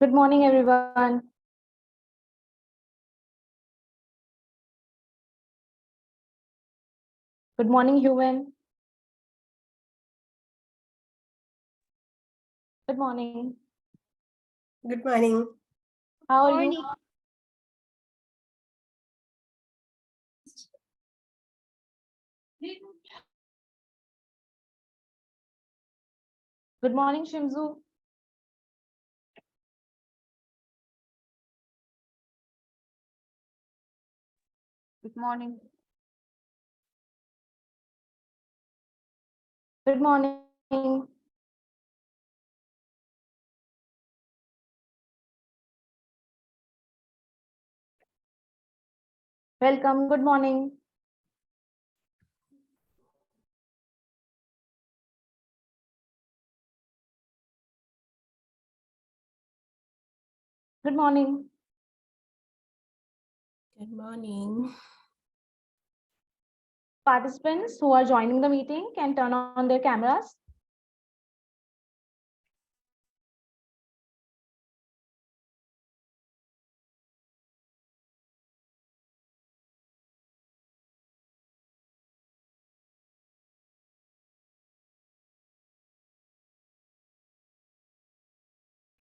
Good morning, everyone. Good morning, Human. Good morning. Good morning. How are you? Good morning, Shimzu. Good morning. Good morning. Welcome. Good morning. Good morning. Good morning. Participants who are joining the meeting can turn on their cameras.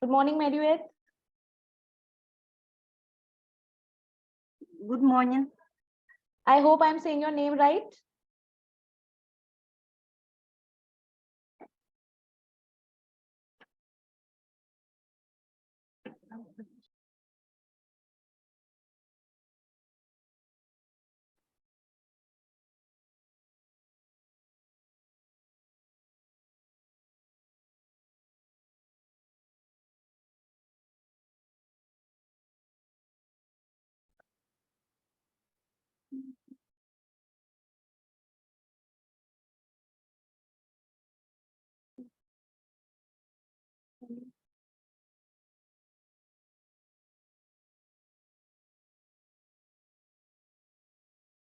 Good morning, Meduet. Good morning. I hope I'm saying your name right.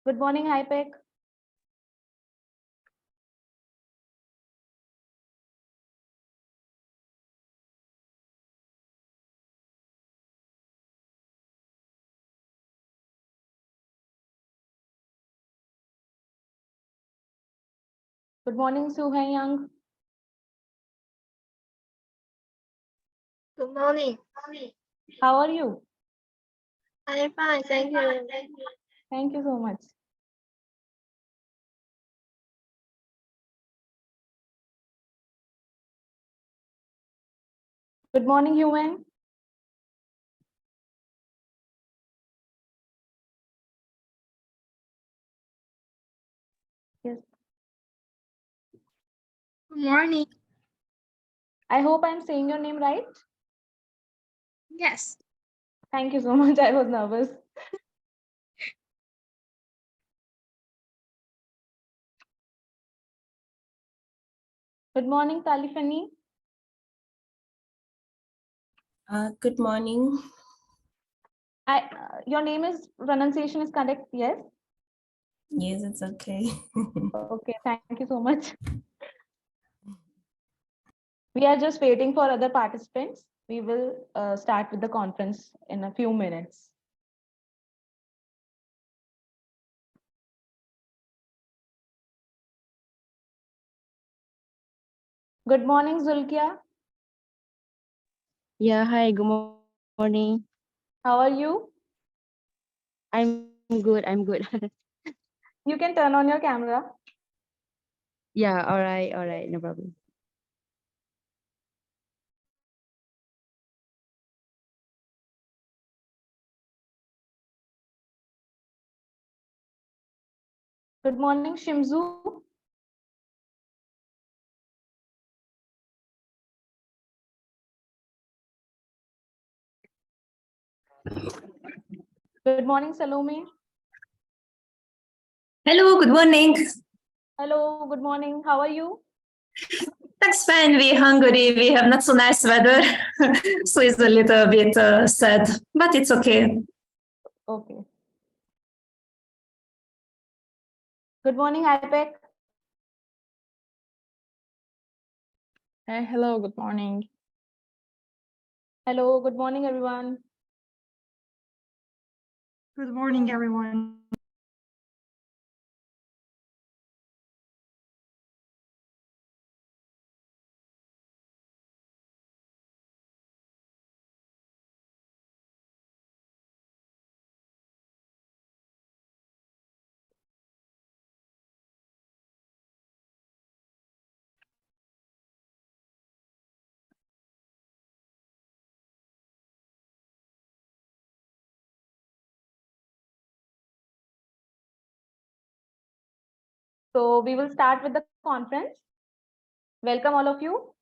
Good morning, Hypec. Good morning, Su Hai Young. Good morning. How are you? I'm fine, thank you. Thank you so much. Good morning, Human. Yes. Good morning. I hope I'm saying your name right. Yes. Thank you so much. I was nervous. Good morning, Talifani. Good morning. Your name is pronunciation is correct, yes? Yes, it's okay. Okay, thank you so much. We are just waiting for other participants. We will start with the conference in a few minutes. Good morning, Zulkia. Yeah, hi, good morning. How are you? I'm good. You can turn on your camera. Yeah, all right, no problem. Good morning, Shimzu. Good morning, Salome. Hello, good morning. Hello, good morning. How are you? Thanks, fine. We Hungary, we have not so nice weather, so it's a little bit sad, but it's okay. Okay. Good morning, Hypec. Hello, good morning. Hello, good morning, everyone. Good morning, everyone. So we will start with the conference. Welcome all of you.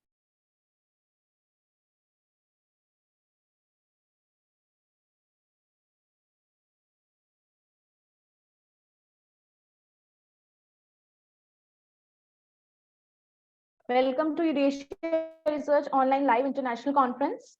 Welcome to Eurasia Research Online Live International Conference.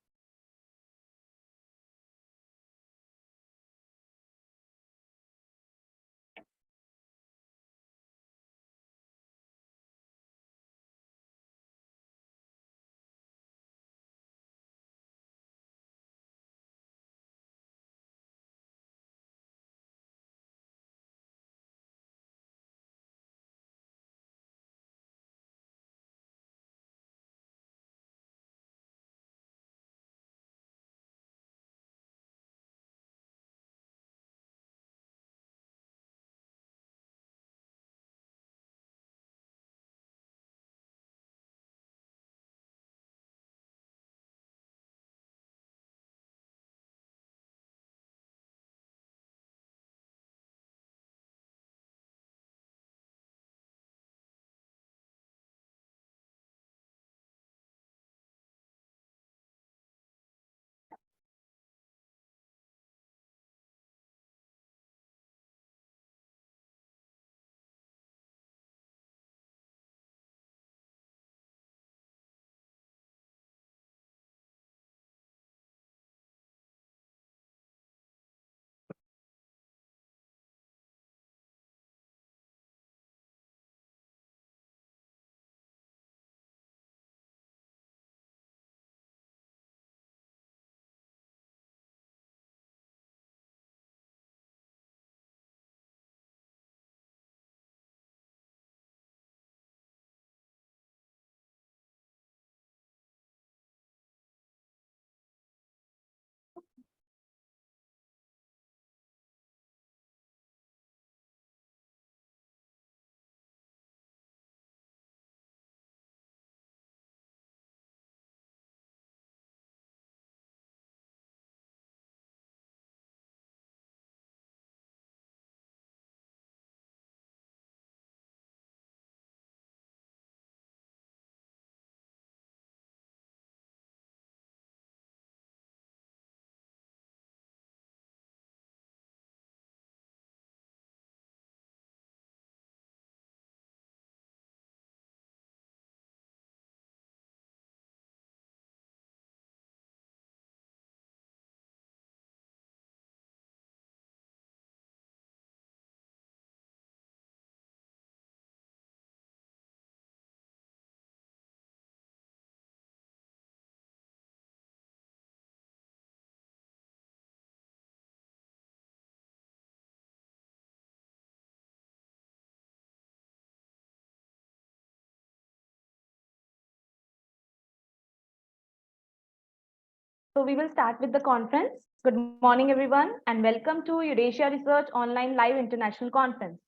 So we will start with the conference. Good morning, everyone, and welcome to Eurasia Research Online Live International Conference.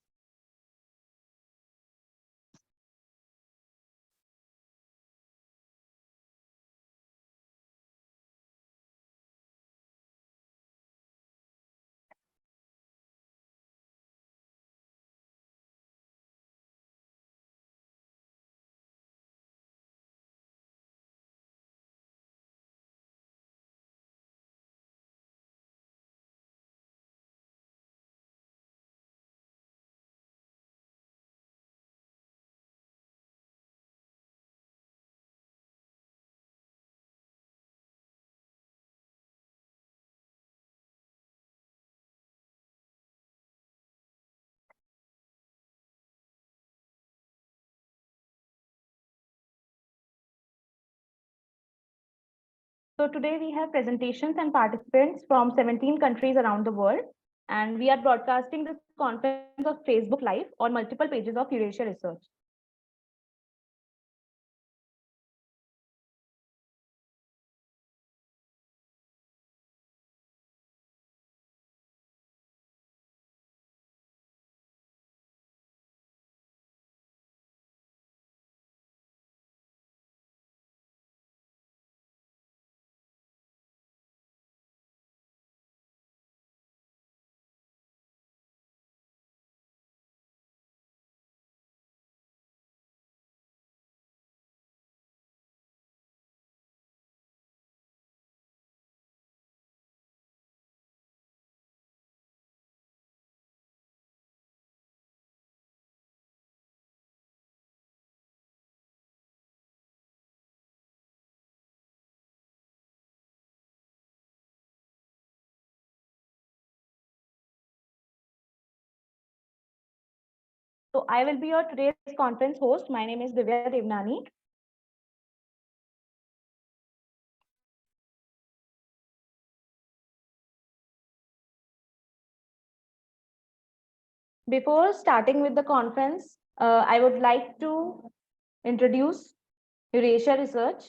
So today we have presentations and participants from 17 countries around the world, and we are broadcasting this conference of Facebook Live on multiple pages of Eurasia Research. So I will be your today's conference host. My name is Divya Devnani. Before starting with the conference, I would like to introduce Eurasia Research.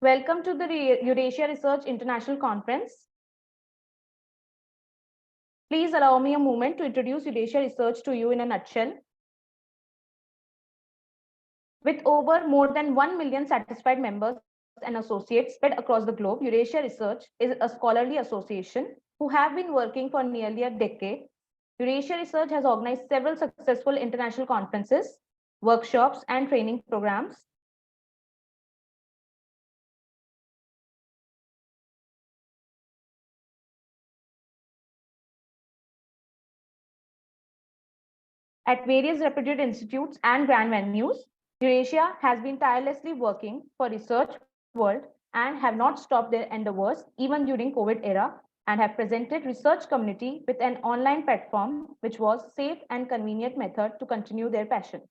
Welcome to the Eurasia Research International Conference. Please allow me a moment to introduce Eurasia Research to you in a nutshell. With over more than 1 million satisfied members and associates spread across the globe, Eurasia Research is a scholarly association who have been working for nearly a decade. Eurasia Research has organized several successful international conferences, workshops, and training programs. At various reputed institutes and grand venues, Eurasia has been tirelessly working for research world and have not stopped their endeavors even during COVID era, and have presented research community with an online platform which was safe and convenient method to continue their passion.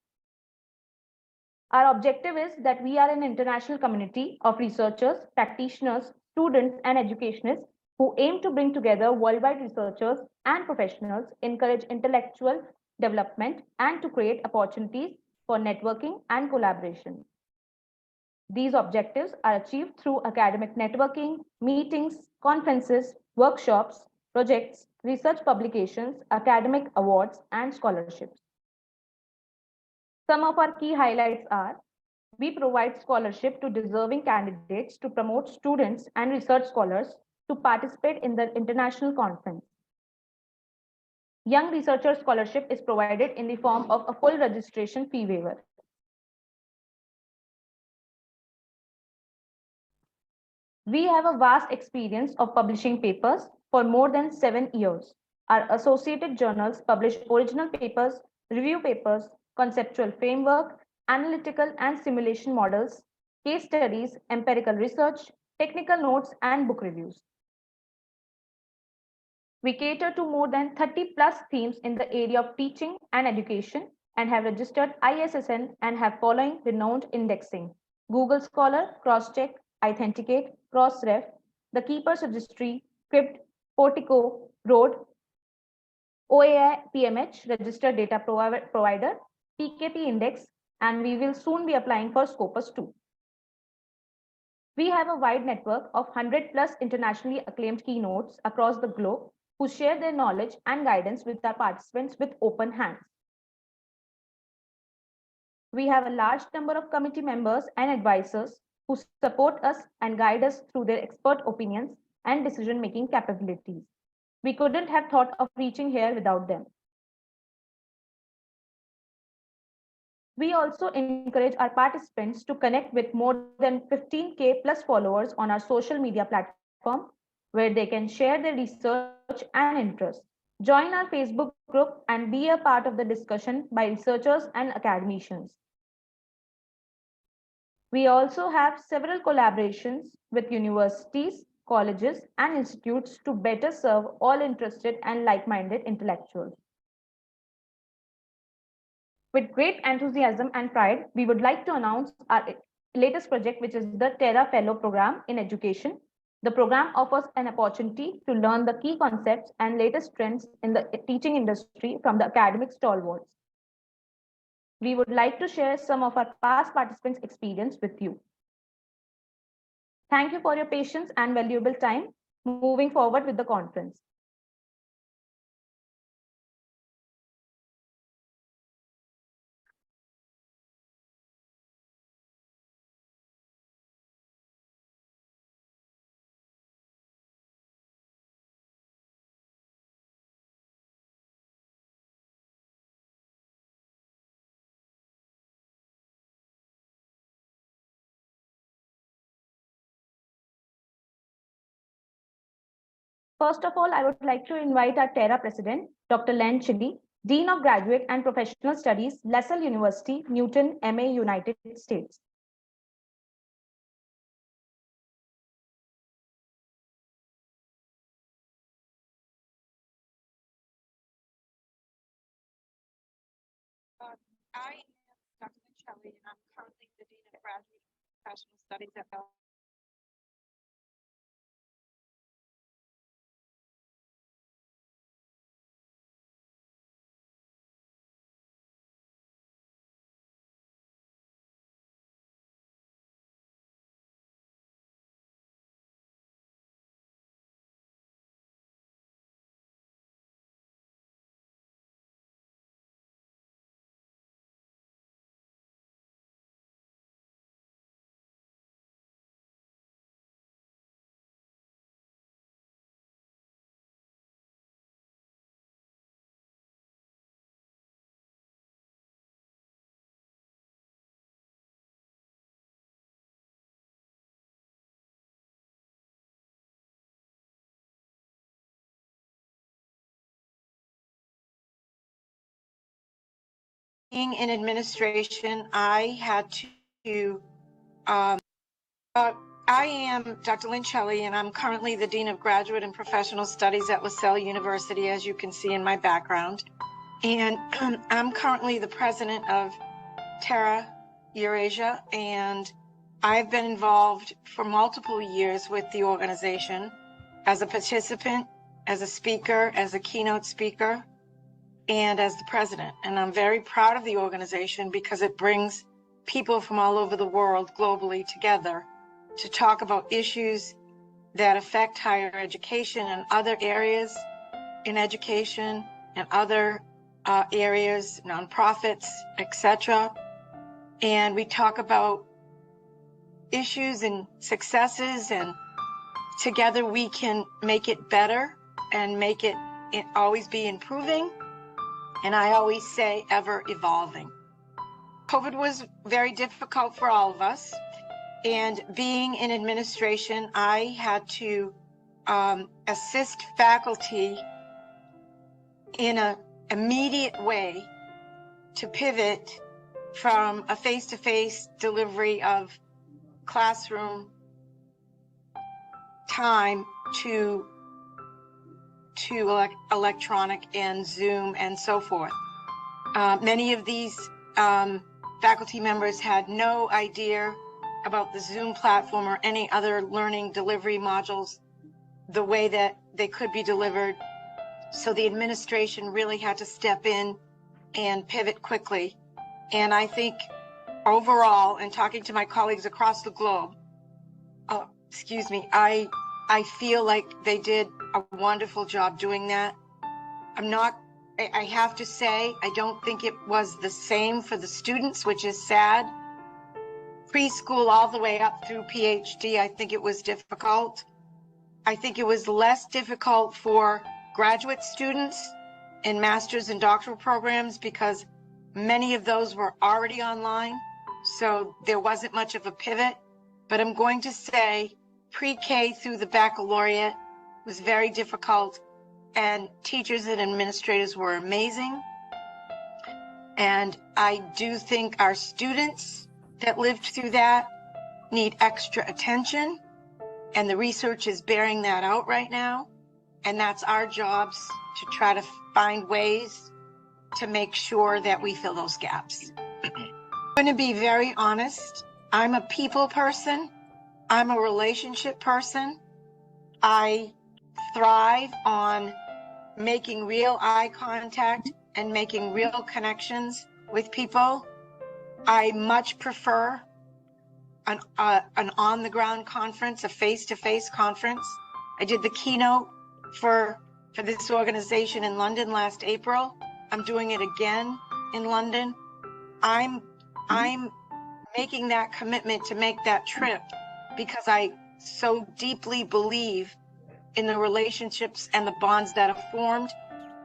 Our objective is that we are an international community of researchers, practitioners, students, and educationists who aim to bring together worldwide researchers and professionals, encourage intellectual development, and to create opportunities for networking and collaboration. These objectives are achieved through academic networking, meetings, conferences, workshops, projects, research publications, academic awards, and scholarships. Some of our key highlights are: we provide scholarship to deserving candidates to promote students and research scholars to participate in the international conference. Young Researcher Scholarship is provided in the form of a full registration fee waiver. We have a vast experience of publishing papers for more than 7 years. Our associated journals publish original papers, review papers, conceptual framework, analytical and simulation models, case studies, empirical research, technical notes, and book reviews. We cater to more than 30 plus themes in the area of teaching and education, and have registered ISSN and have following renowned indexing: Google Scholar, Crosscheck, Authenticate, Crossref, the Keepers Registry, Crypt, Portico, Road, OAI PMH, Registered Data Provider, PKP Index, and we will soon be applying for Scopus too. We have a wide network of 100 plus internationally acclaimed keynotes across the globe who share their knowledge and guidance with our participants with open hands. We have a large number of committee members and advisors who support us and guide us through their expert opinions and decision-making capabilities. We couldn't have thought of reaching here without them. We also encourage our participants to connect with more than 15K plus followers on our social media platform, where they can share their research and interests. Join our Facebook group and be a part of the discussion by researchers and academicians. We also have several collaborations with universities, colleges, and institutes to better serve all interested and like-minded intellectuals. With great enthusiasm and pride, we would like to announce our latest project, which is the Terra Fellow Program in Education. The program offers an opportunity to learn the key concepts and latest trends in the teaching industry from the academic stalwarts. We would like to share some of our past participants' experience with you. Thank you for your patience and valuable time. Moving forward with the conference. First of all, I would like to invite our Terra President, Dr. Len Chili, Dean of Graduate and Professional Studies, LaSalle University, Newton, MA, United States. I am Dr. Shelley, and I'm currently the Dean of Graduate and Professional Studies at Bell. Being in administration, I had to, I am Dr. Lynn Shelley, and I'm currently the Dean of Graduate and Professional Studies at LaSalle University, as you can see in my background. And I'm currently the president of Terra Eurasia, and I've been involved for multiple years with the organization as a participant, as a speaker, as a keynote speaker, and as the president. And I'm very proud of the organization because it brings people from all over the world globally together to talk about issues that affect higher education and other areas in education and other areas, nonprofits, etc. And we talk about issues and successes, and together we can make it better and make it always be improving. And I always say ever evolving. COVID was very difficult for all of us. And being in administration, I had to assist faculty in an immediate way to pivot from a face-to-face delivery of classroom time to electronic and Zoom and so forth. Many of these faculty members had no idea about the Zoom platform or any other learning delivery modules, the way that they could be delivered. So the administration really had to step in and pivot quickly. And I think overall, and talking to my colleagues across the globe, I feel like they did a wonderful job doing that. I have to say, I don't think it was the same for the students, which is sad. Preschool all the way up through PhD, I think it was difficult. I think it was less difficult for graduate students in master's and doctoral programs because many of those were already online. So there wasn't much of a pivot, but I'm going to say pre-K through the baccalaureate was very difficult, and teachers and administrators were amazing. And I do think our students that lived through that need extra attention, and the research is bearing that out right now. And that's our jobs to try to find ways to make sure that we fill those gaps. I'm going to be very honest. I'm a people person. I'm a relationship person. I thrive on making real eye contact and making real connections with people. I much prefer an on-the-ground conference, a face-to-face conference. I did the keynote for this organization in London last April. I'm doing it again in London. I'm making that commitment to make that trip because I so deeply believe in the relationships and the bonds that are formed,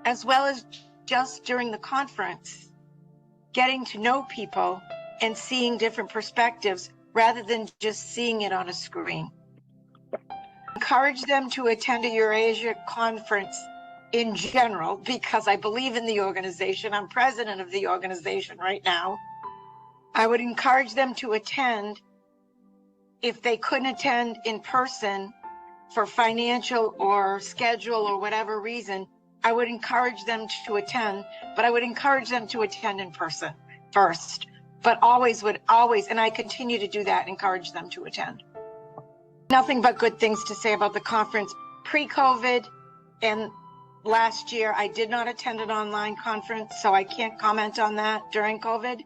as well as just during the conference, getting to know people and seeing different perspectives rather than just seeing it on a screen. Encourage them to attend a Eurasia conference in general, because I believe in the organization. I'm president of the organization right now. I would encourage them to attend. If they couldn't attend in person for financial or schedule or whatever reason, I would encourage them to attend, but I would encourage them to attend in person first, but always, and I continue to do that, encourage them to attend. Nothing but good things to say about the conference pre-COVID, and last year I did not attend an online conference, so I can't comment on that during COVID,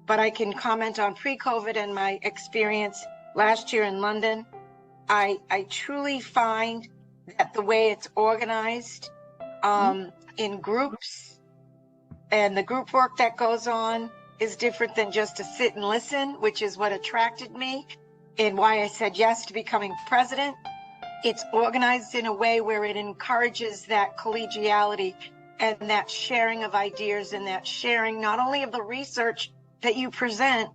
but I can comment on pre-COVID and my experience last year in London. I truly find that the way it's organized in groups and the group work that goes on is different than just to sit and listen, which is what attracted me and why I said yes to becoming president. It's organized in a way where it encourages that collegiality and that sharing of ideas and that sharing not only of the research that you present,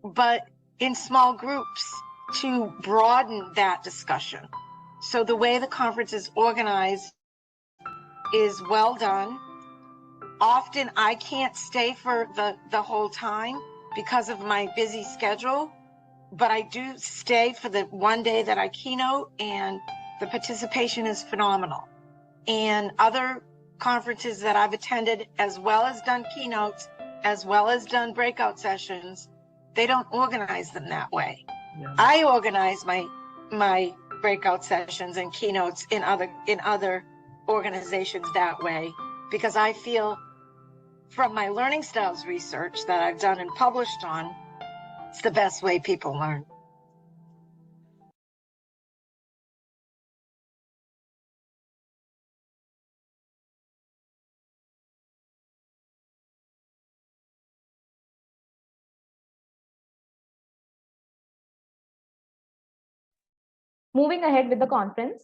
but in small groups to broaden that discussion. So the way the conference is organized is well done. Often I can't stay for the whole time because of my busy schedule, but I do stay for the one day that I keynote, and the participation is phenomenal. And other conferences that I've attended, as well as done keynotes, as well as done breakout sessions, they don't organize them that way. Yeah. I organize my breakout sessions and keynotes in other organizations that way, because I feel from my learning styles research that I've done and published on, it's the best way people learn. Moving ahead with the conference.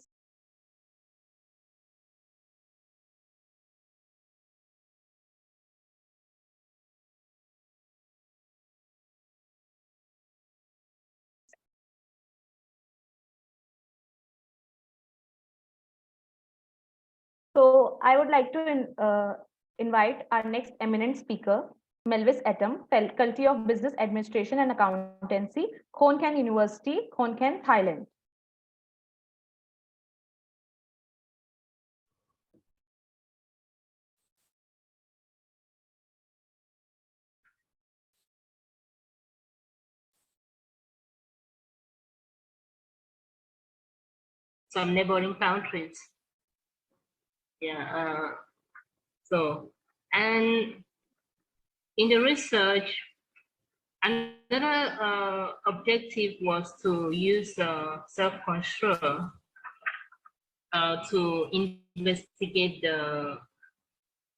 So I would like to invite our next eminent speaker, Melvis Atom, Faculty of Business Administration and Accountancy, Khon Kaen University, Khon Kaen, Thailand. Some neighboring countries. Yeah. And in the research, another objective was to use self-control to investigate the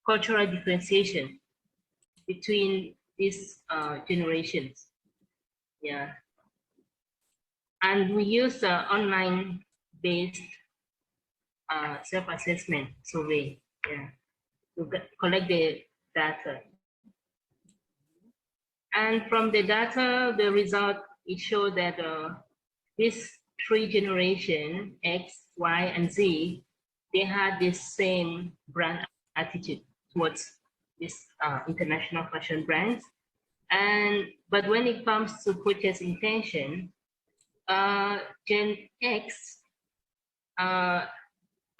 cultural differentiation between these generations. Yeah. And we use online-based self-assessment survey, yeah, to collect the data. And from the data, the result, it showed that these three generations, X, Y, and Z, they had the same brand attitude towards this international fashion brands. But when it comes to purchase intention, Gen X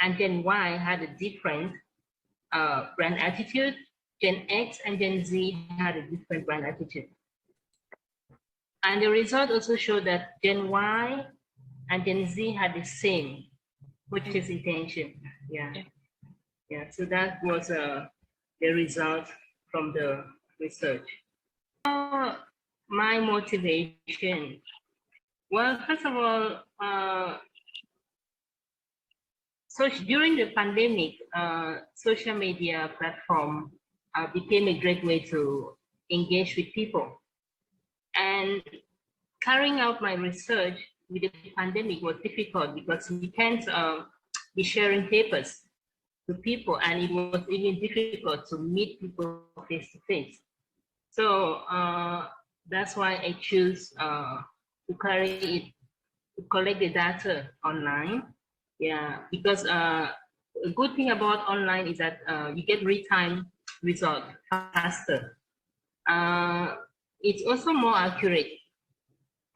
and Gen Y had a different brand attitude. Gen X and Gen Z had a different brand attitude. And the result also showed that Gen Y and Gen Z had the same, which is intention. Yeah. Yeah. So that was the result from the research. My motivation. Well, first of all, so during the pandemic, social media platform became a great way to engage with people. And carrying out my research with the pandemic was difficult because we can't be sharing papers to people, and it was even difficult to meet people face to face. So that's why I choose to carry it, to collect the data online. Yeah, because a good thing about online is that you get real-time result faster. It's also more accurate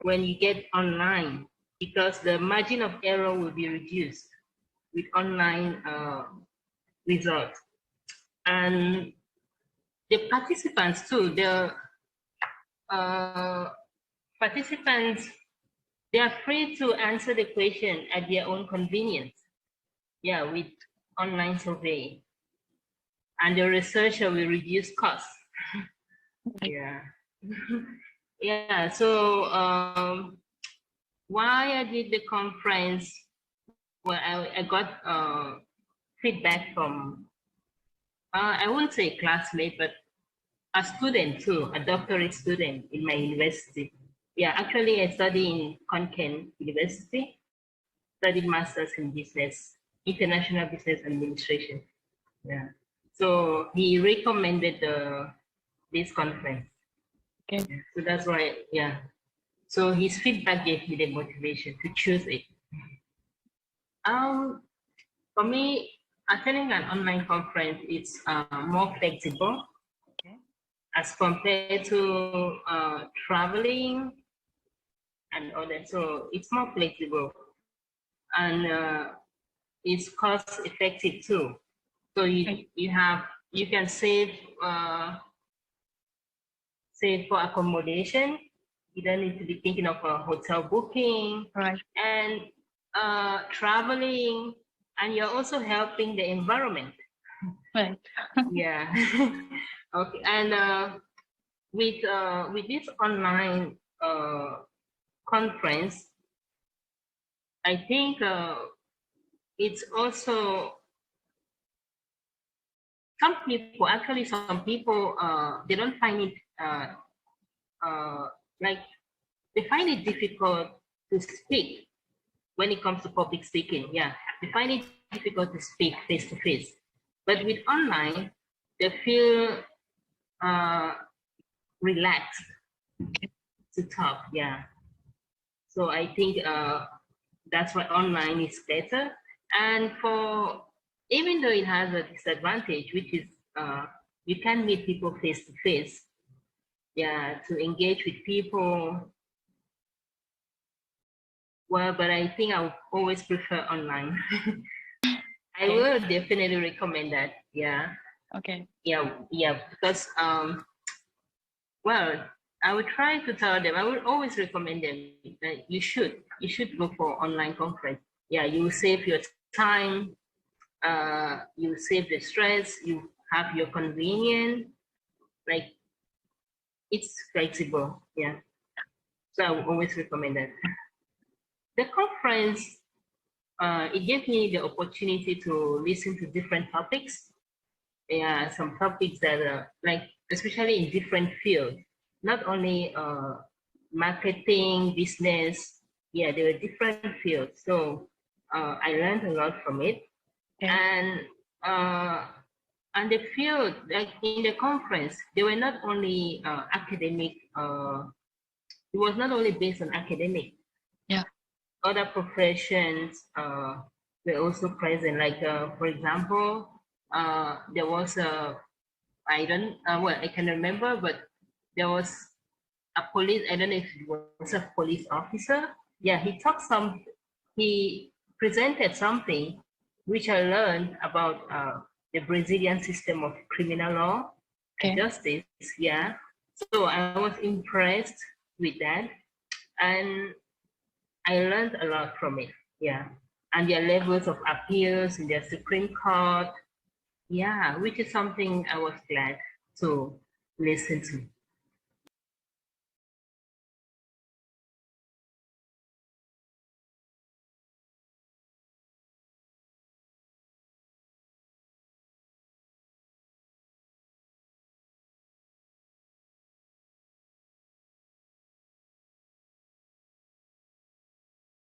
when you get online because the margin of error will be reduced with online results. And the participants too, the participants, they are free to answer the question at their own convenience. Yeah, with online survey. And the researcher will reduce costs. Yeah. Yeah, so why I did the conference, well, I got feedback from, I wouldn't say classmate, but a student too, a doctorate student in my university. Yeah, actually I study in Konkan University, studied masters in business, international business administration. Yeah. So he recommended this conference. Okay. Yeah. So that's why, yeah. So his feedback gave me the motivation to choose it. For me, attending an online conference is more flexible as compared to traveling and all that. So it's more flexible and it's cost effective too. So you can save for accommodation. You don't need to be thinking of a hotel booking, Right. and traveling, and you're also helping the environment. Right. Yeah. Okay. And with this online conference, I think it's also some people they don't find it like they find it difficult to speak when it comes to public speaking. Yeah, they find it difficult to speak face to face. But with online, they feel relaxed to talk. Yeah. So I think that's why online is better. And for even though it has a disadvantage, which is you can't meet people face to face. Yeah, to engage with people. Well, but I think I would always prefer online. I will definitely recommend that. Yeah. Okay. Yeah, because well, I would try to tell them. I would always recommend them that you should go for online conference. Yeah, you save your time. You save the stress. You have your convenience. Like it's flexible. Yeah. So I would always recommend that. The conference, it gave me the opportunity to listen to different topics. Yeah, some topics that are like, especially in different fields, not only marketing, business. Yeah, there were different fields. So I learned a lot from it. Okay. And the field, like in the conference, they were not only academic, it was not only based on academic. Yeah. Other professions were also present. Like, for example, there was a, I don't, well, I can remember, but there was a police, I don't know if it was a police officer. Yeah, he presented something which I learned about the Brazilian system of criminal law and justice. Yeah. So I was impressed with that, and I learned a lot from it. Yeah, and their levels of appeals in their Supreme Court. Yeah, which is something I was glad to listen to.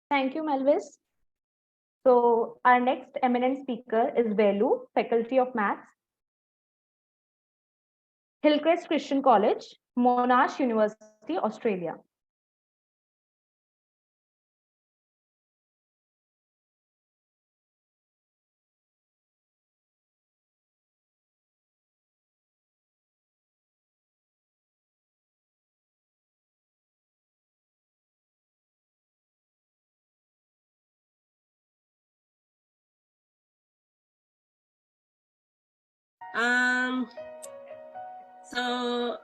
Thank you, Melvis. So our next eminent speaker is Velu, Faculty of Maths, Hillcrest Christian College, Monash University, Australia. So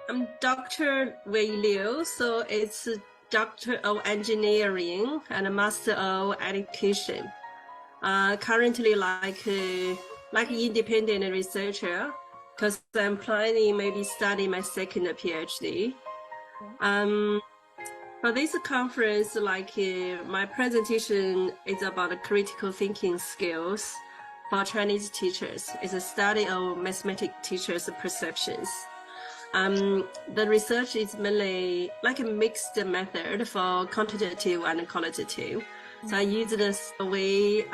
I'm Dr. Wei Liu, so it's Doctor of Engineering and a Master of Education. Currently like independent researcher, because I'm planning maybe study my second PhD. For this conference, my presentation is about the critical thinking skills for Chinese teachers. It's a study of mathematics teachers' perceptions. The research is mainly like a mixed method for quantitative and qualitative. So I use the survey,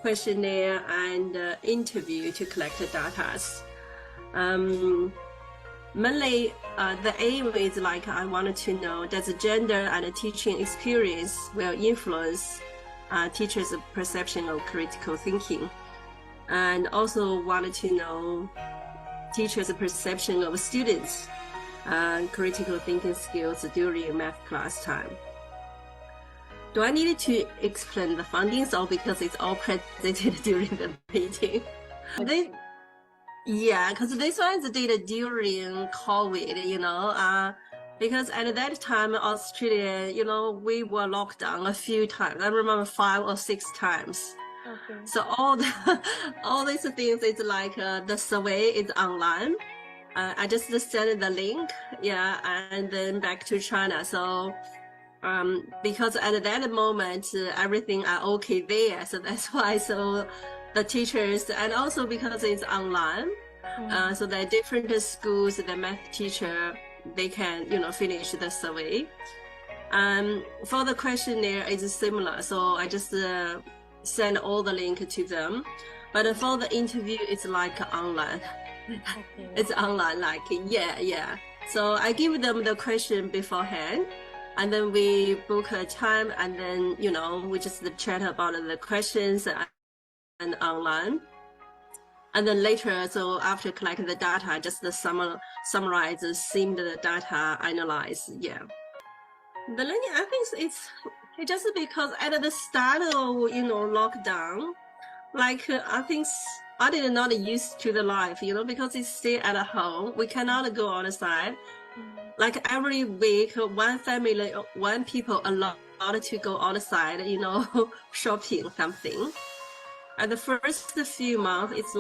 questionnaire, and interview to collect the data. Mainly, the aim is I wanted to know does gender and teaching experience will influence teachers' perception of critical thinking, and also wanted to know teachers' perception of students' critical thinking skills during math class time. Do I need to explain the findings, or because it's all presented during the meeting? Yeah, because this one is did during COVID, because at that time, Australia, we were locked down a few times. I remember 5 or 6 times. Okay. So all these things is the survey is online. I just sent the link, and then back to China. So because at that moment everything are okay there, so that's why. So the teachers, and also because it's online, so the different schools, the math teacher, they can finish the survey. For the questionnaire, it's similar. So I just send all the link to them, but for the interview, it's online. Okay. It's online, So I give them the question beforehand, and then we book a time, and then we just chat about the questions and online. And then later, so after collecting the data, just summarize, sim the data, analyze. The learning, I think it's just because at the start of lockdown, I think I did not used to the life, because it's still at home. We cannot go outside. Every week, one family, one people allowed to go outside, shopping something. And the first few months, it's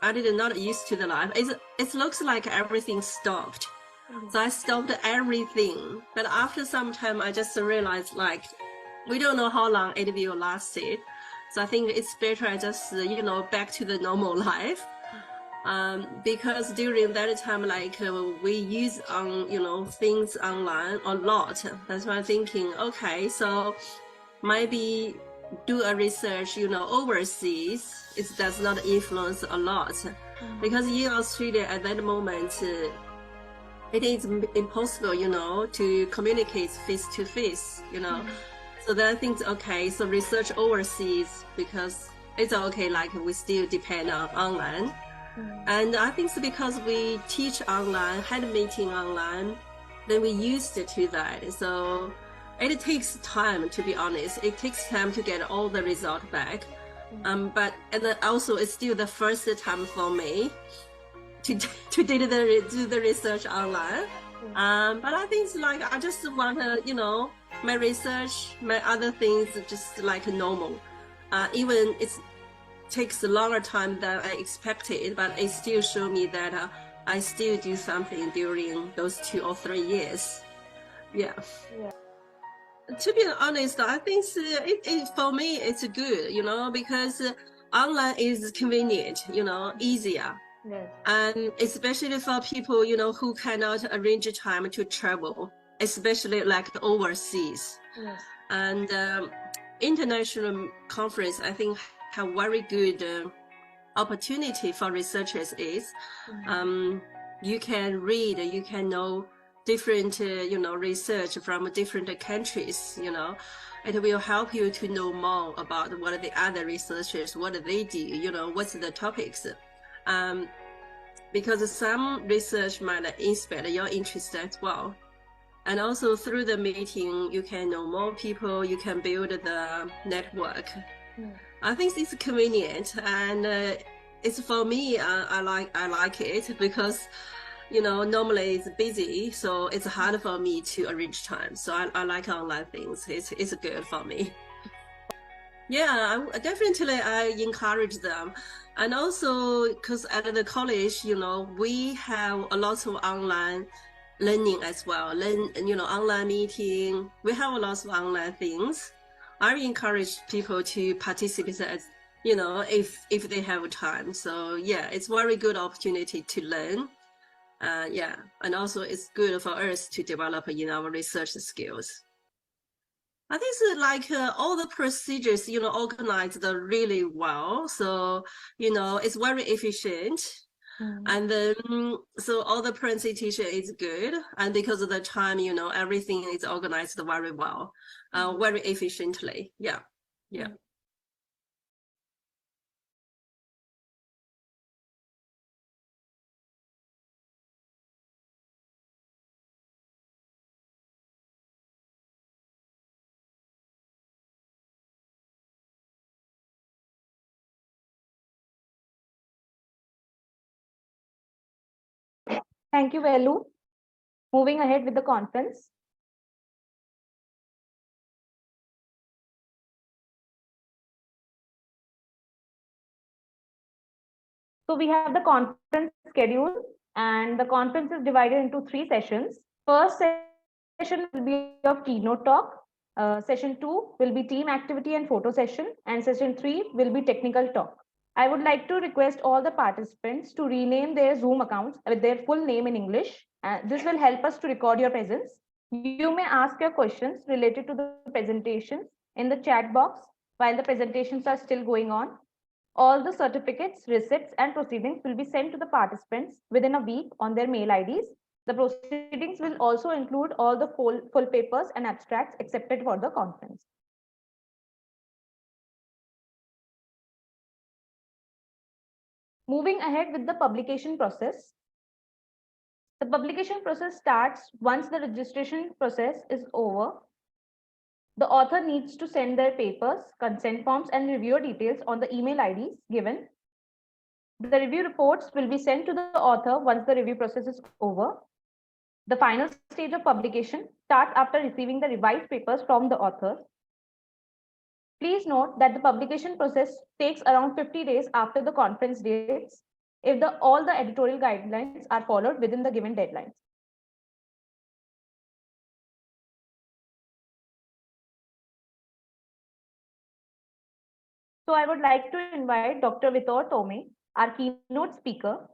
I did not used to the life. It looks like everything stopped. So I stopped everything. But after some time, I just realized we don't know how long it will last. So I think it's better I just, back to the normal life. Because during that time, we use things online a lot. That's why I'm thinking, okay, so maybe do a research, overseas. It does not influence a lot, because in Australia at that moment, it is impossible, to communicate face to face, So then I think, okay, so research overseas, because it's okay, we still depend on online. And I think it's because we teach online, had meeting online, then we used to that. So it takes time, to be honest. It takes time to get all the result back. But and then also it's still the first time for me to do the research online. But I think it's like I just want to, you know, my research, my other things just like normal. Even it takes a longer time than I expected, but it still showed me that I still do something during those 2 or 3 years. Yeah. To be honest, I think for me it's good, you know, because online is convenient, you know, easier. Yes. And especially for people, you know, who cannot arrange time to travel, especially like overseas. Yes. And international conference, I think, have very good opportunity for researchers is you can read, you can know different, you know, research from different countries, you know. It will help you to know more about what the other researchers, what they do, you know, what's the topics. Because some research might inspire your interest as well. And also through the meeting, you can know more people, you can build the network. I think it's convenient, and it's for me, I like it because, you know, normally it's busy, so it's hard for me to arrange time. So I like online things. It's good for me. Yeah, definitely I encourage them. And also because at the college, you know, we have a lot of online learning as well. You know, online meeting, we have a lot of online things. I encourage people to participate as, you know, if they have time. So yeah, it's very good opportunity to learn. Yeah, and also it's good for us to develop in our research skills. I think it's like all the procedures, you know, organized really well. So, you know, it's very efficient. And then, so all the presentation is good. And because of the time, you know, everything is organized very well, very efficiently. Yeah. Yeah. Thank you, Velu. Moving ahead with the conference. So we have the conference schedule, and the conference is divided into 3 sessions. First session will be of keynote talk. Session 2 will be team activity and photo session, and session 3 will be technical talk. I would like to request all the participants to rename their Zoom accounts with their full name in English. This will help us to record your presence. You may ask your questions related to the presentations in the chat box while the presentations are still going on. All the certificates, receipts, and proceedings will be sent to the participants within a week on their mail IDs. The proceedings will also include all the full papers and abstracts accepted for the conference. Moving ahead with the publication process. The publication process starts once the registration process is over. The author needs to send their papers, consent forms, and reviewer details on the email IDs given. The review reports will be sent to the author once the review process is over. The final stage of publication starts after receiving the revised papers from the author. Please note that the publication process takes around 50 days after the conference dates if all the editorial guidelines are followed within the given deadlines. So I would like to invite Dr. Vitor Tome, our keynote speaker.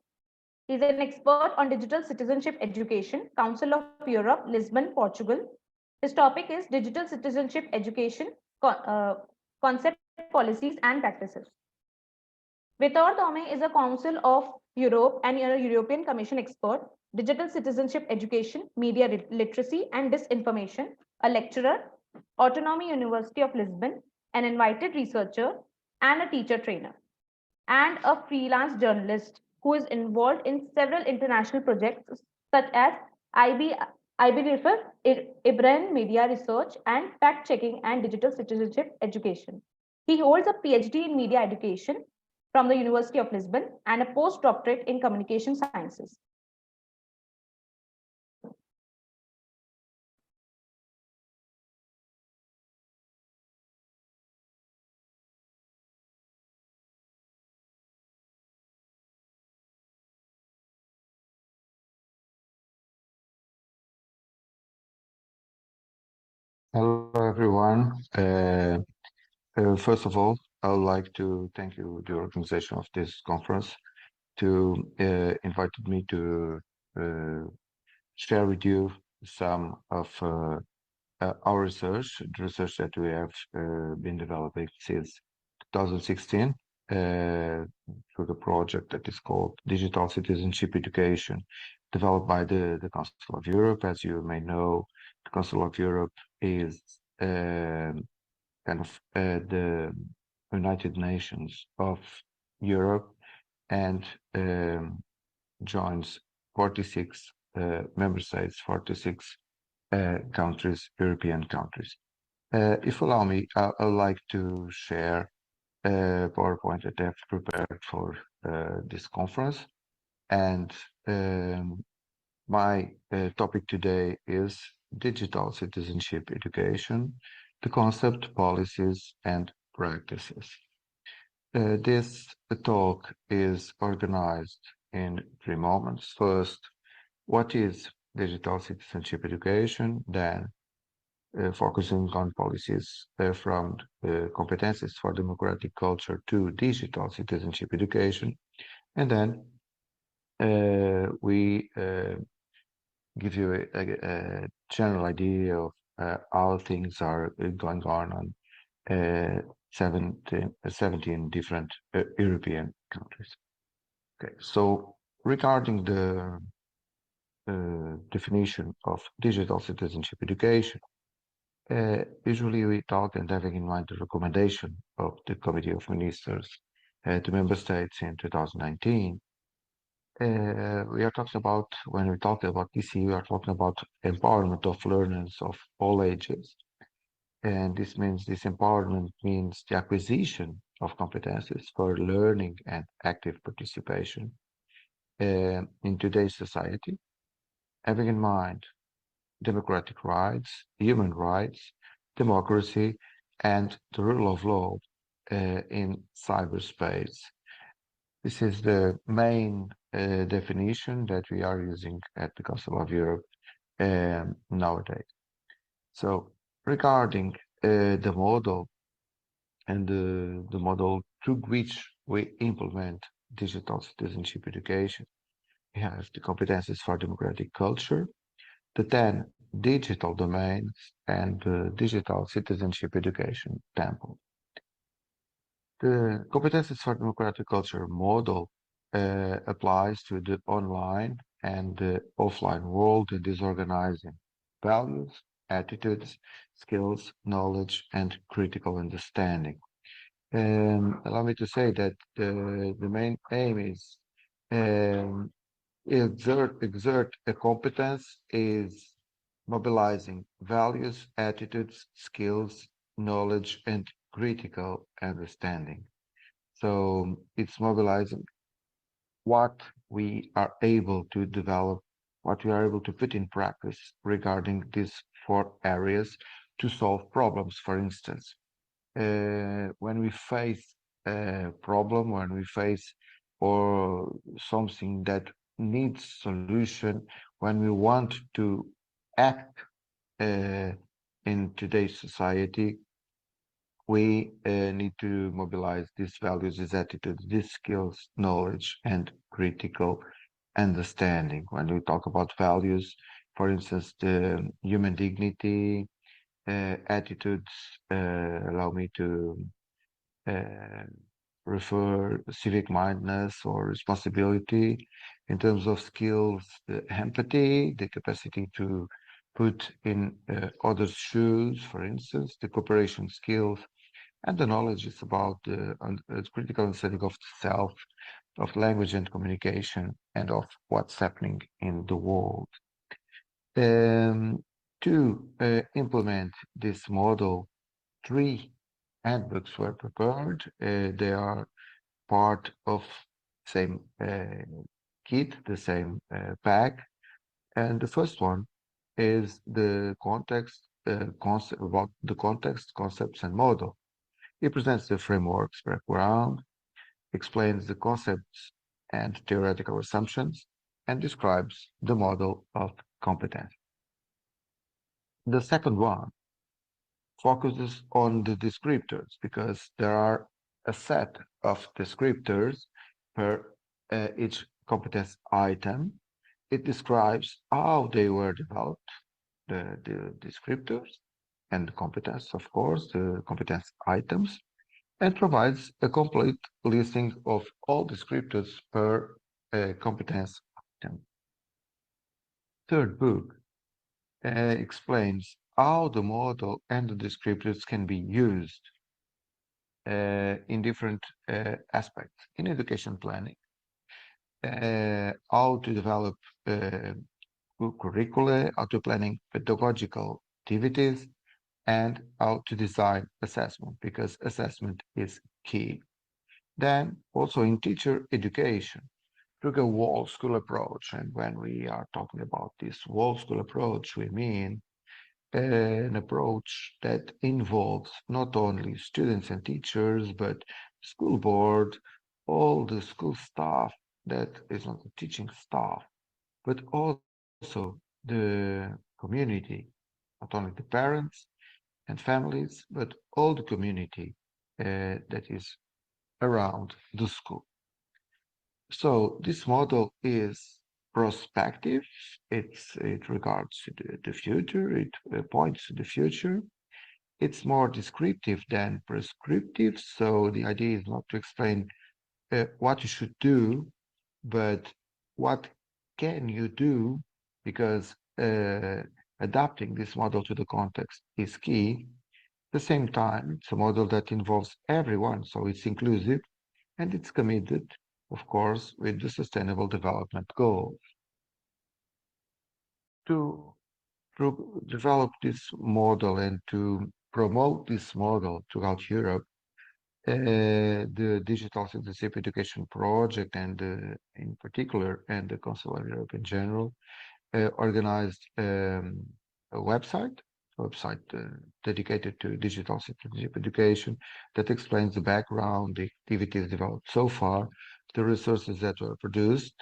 He's an expert on digital citizenship education, Council of Europe, Lisbon, Portugal. His topic is digital citizenship education, concept, policies, and practices. Vitor Tome is a Council of Europe and a European Commission expert, digital citizenship education, media literacy, and disinformation, a lecturer, Autonomy University of Lisbon, an invited researcher, and a teacher trainer, and a freelance journalist who is involved in several international projects such as IBRIFF, Ibrahim Media Research, and Fact Checking and Digital Citizenship Education. He holds a PhD in Media Education from the University of Lisbon and a postdoctorate in Communication Sciences. Hello, everyone. First of all, I would like to thank you, the organization of this conference, to invited me to share with you some of our research, the research that we have been developing since 2016 through the project that is called Digital Citizenship Education, developed by the Council of Europe. As you may know, the Council of Europe is kind of the United Nations of Europe, and joins 46 member states, 46 countries, European countries. If you allow me, I'd like to share a PowerPoint that I've prepared for this conference. And my topic today is digital citizenship education, the concept, policies, and practices. This talk is organized in 3 moments. First, what is digital citizenship education? Then, focusing on policies from competencies for democratic culture to digital citizenship education. And then we give you a general idea of how things are going on 17 different European countries. Okay, so regarding the definition of digital citizenship education, usually we talk, and having in mind the recommendation of the Committee of Ministers to member states in 2019, we are talking about, when we talk about DC, we are talking about empowerment of learners of all ages. And this empowerment means the acquisition of competencies for learning and active participation in today's society, having in mind democratic rights, human rights, democracy, and the rule of law in cyberspace. This is the main definition that we are using at the Council of Europe nowadays. So regarding the model and the model through which we implement digital citizenship education, we have the competencies for democratic culture, the 10 digital domains, and the digital citizenship education temple. The competencies for democratic culture model applies to the online and the offline world and is organizing values, attitudes, skills, knowledge, and critical understanding. Allow me to say that the main aim is exert a competence is mobilizing values, attitudes, skills, knowledge, and critical understanding. So it's mobilizing what we are able to develop, what we are able to put in practice regarding these 4 areas to solve problems. For instance, when we face a problem, when we face or something that needs solution, when we want to act in today's society, we need to mobilize these values, these attitudes, these skills, knowledge, and critical understanding. When we talk about values, for instance, the human dignity, attitudes, allow me to refer civic mindedness or responsibility. In terms of skills, the empathy, the capacity to put in others' shoes, for instance, the cooperation skills, and the knowledge is about the critical understanding of self, of language and communication, and of what's happening in the world. To implement this model, 3 handbooks were prepared. They are part of same kit, the same pack. And the first one is the context, concept about the context, concepts, and model. It presents the framework's background, explains the concepts and theoretical assumptions, and describes the model of competence. The second one focuses on the descriptors because there are a set of descriptors per each competence item. It describes how they were developed, the descriptors, and the competence, of course, the competence items, and provides a complete listing of all descriptors per competence item. Third book explains how the model and the descriptors can be used in different aspects in education planning, how to develop curricula, how to planning pedagogical activities, and how to design assessment, because assessment is key. Then also in teacher education, took a whole school approach. And when we are talking about this whole school approach, we mean an approach that involves not only students and teachers, but school board, all the school staff that is not the teaching staff, but also the community, not only the parents and families, but all the community that is around the school. So this model is prospective. It regards to the future. It points to the future. It's more descriptive than prescriptive. So the idea is not to explain what you should do, but what can you do, because adapting this model to the context is key. At the same time, it's a model that involves everyone, so it's inclusive and it's committed, of course, with the Sustainable Development Goals. To develop this model and to promote this model throughout Europe, the Digital Citizenship Education Project, and in particular, and the Council of Europe in general, organized a website dedicated to digital citizenship education that explains the background, the activities developed so far, the resources that were produced,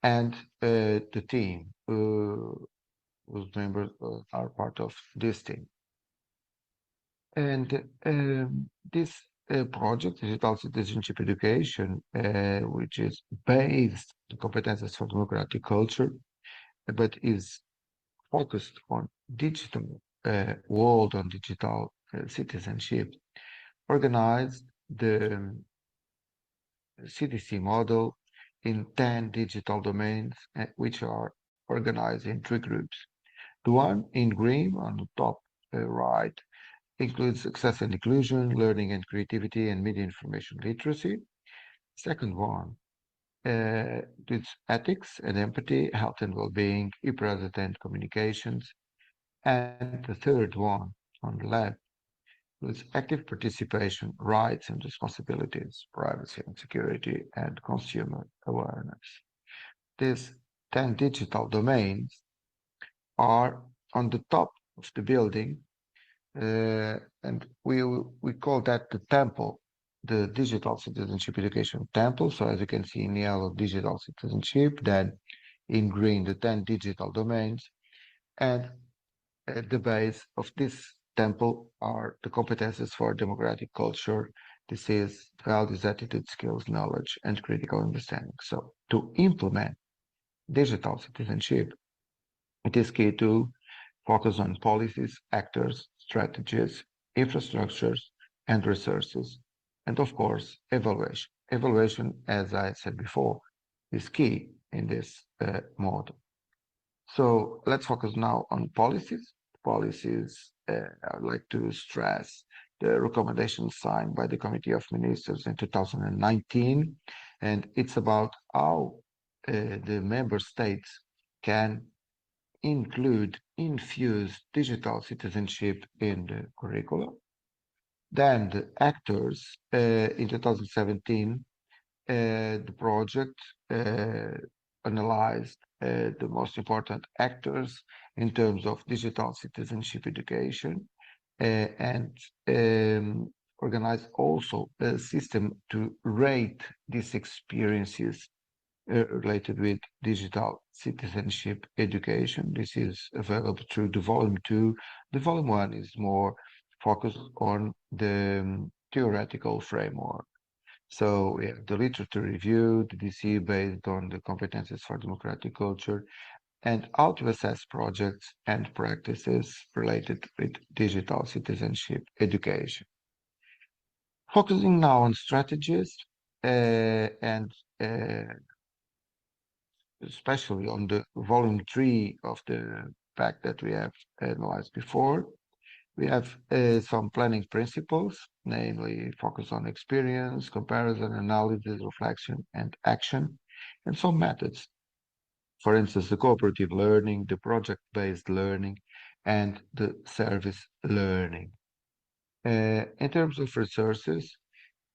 and the team whose members are part of this team. And this project, Digital Citizenship Education, which is based on competences for democratic culture, but is focused on digital world, on digital citizenship, organized the CDC model in 10 digital domains, which are organized in 3 groups. The one in green on the top right includes success and inclusion, learning and creativity, and media information literacy. Second one, it's ethics and empathy, health and well-being, e-president communications. And the third one on the left was active participation, rights and responsibilities, privacy and security, and consumer awareness. These 10 digital domains are on the top of the building, and we call that the temple, the Digital Citizenship Education Temple. So as you can see in yellow, digital citizenship, then in green, the 10 digital domains. And at the base of this temple are the competences for democratic culture. This is values, attitude, skills, knowledge, and critical understanding. So to implement digital citizenship, it is key to focus on policies, actors, strategies, infrastructures, and resources, and of course, evaluation. Evaluation, as I said before, is key in this model. So let's focus now on policies. Policies, I'd like to stress the recommendations signed by the Committee of Ministers in 2019, and it's about how the member states can infuse digital citizenship in the curriculum. Then the actors, in 2017, the project analyzed the most important actors in terms of digital citizenship education, and organized also a system to rate these experiences related with digital citizenship education. This is available through the volume 2. The volume 1 is more focus on the theoretical framework. So we have the literature review, the DC based on the competencies for democratic culture, and how to assess projects and practices related with digital citizenship education. Focusing now on strategies and especially on the volume 3 of the pack that we have analyzed before. We have some planning principles, namely focus on experience, comparison, analysis, reflection, and action, and some methods. For instance, the cooperative learning, the project-based learning, and the service learning. In terms of resources,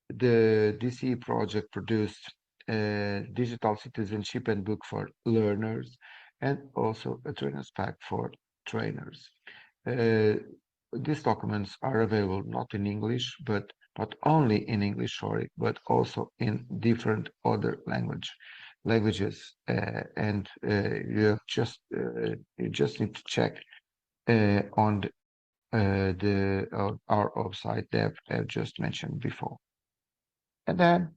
the DCE project produced digital citizenship handbook for learners and also a trainer's pack for trainers. These documents are available not in English, but not only in English, sorry, but also in different other languages, and you just need to check on our website that I've just mentioned before. And then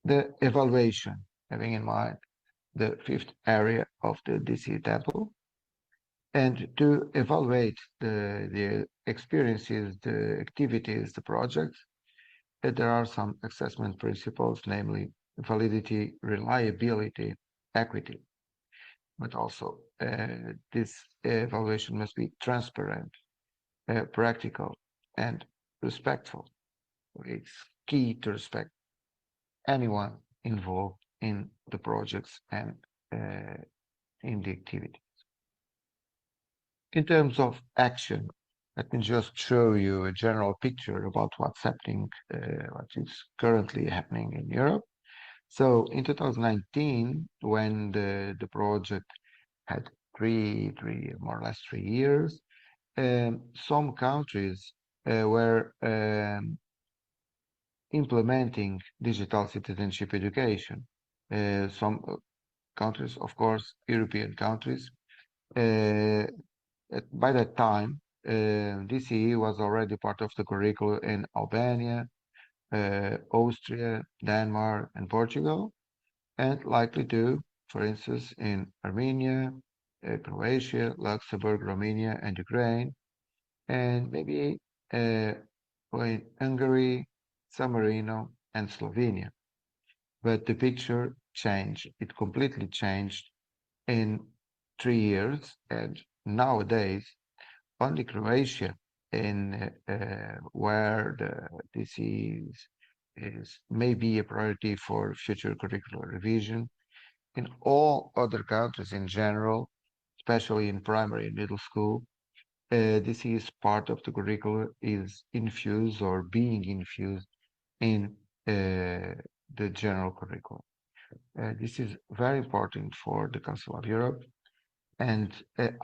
the evaluation, having in mind the fifth area of the DC table, and to evaluate the experiences, the activities, the projects, there are some assessment principles, namely validity, reliability, equity. But also this evaluation must be transparent, practical, and respectful. It's key to respect anyone involved in the projects and in the activities. In terms of action, let me just show you a general picture about what's happening, what is currently happening in Europe. So in 2019, when the project had more or less 3 years, some countries were implementing digital citizenship education. Some countries, of course, European countries. By that time, DCE was already part of the curriculum in Albania, Austria, Denmark, and Portugal, and likely to, for instance, in Armenia, Croatia, Luxembourg, Romania, and Ukraine, and maybe in Hungary, San Marino, and Slovenia. But the picture changed. It completely changed in 3 years, and nowadays only Croatia, in where the disease is maybe a priority for future curricular revision. In all other countries in general, especially in primary and middle school, this is part of the curriculum is infused or being infused in the general curriculum. This is very important for the Council of Europe. And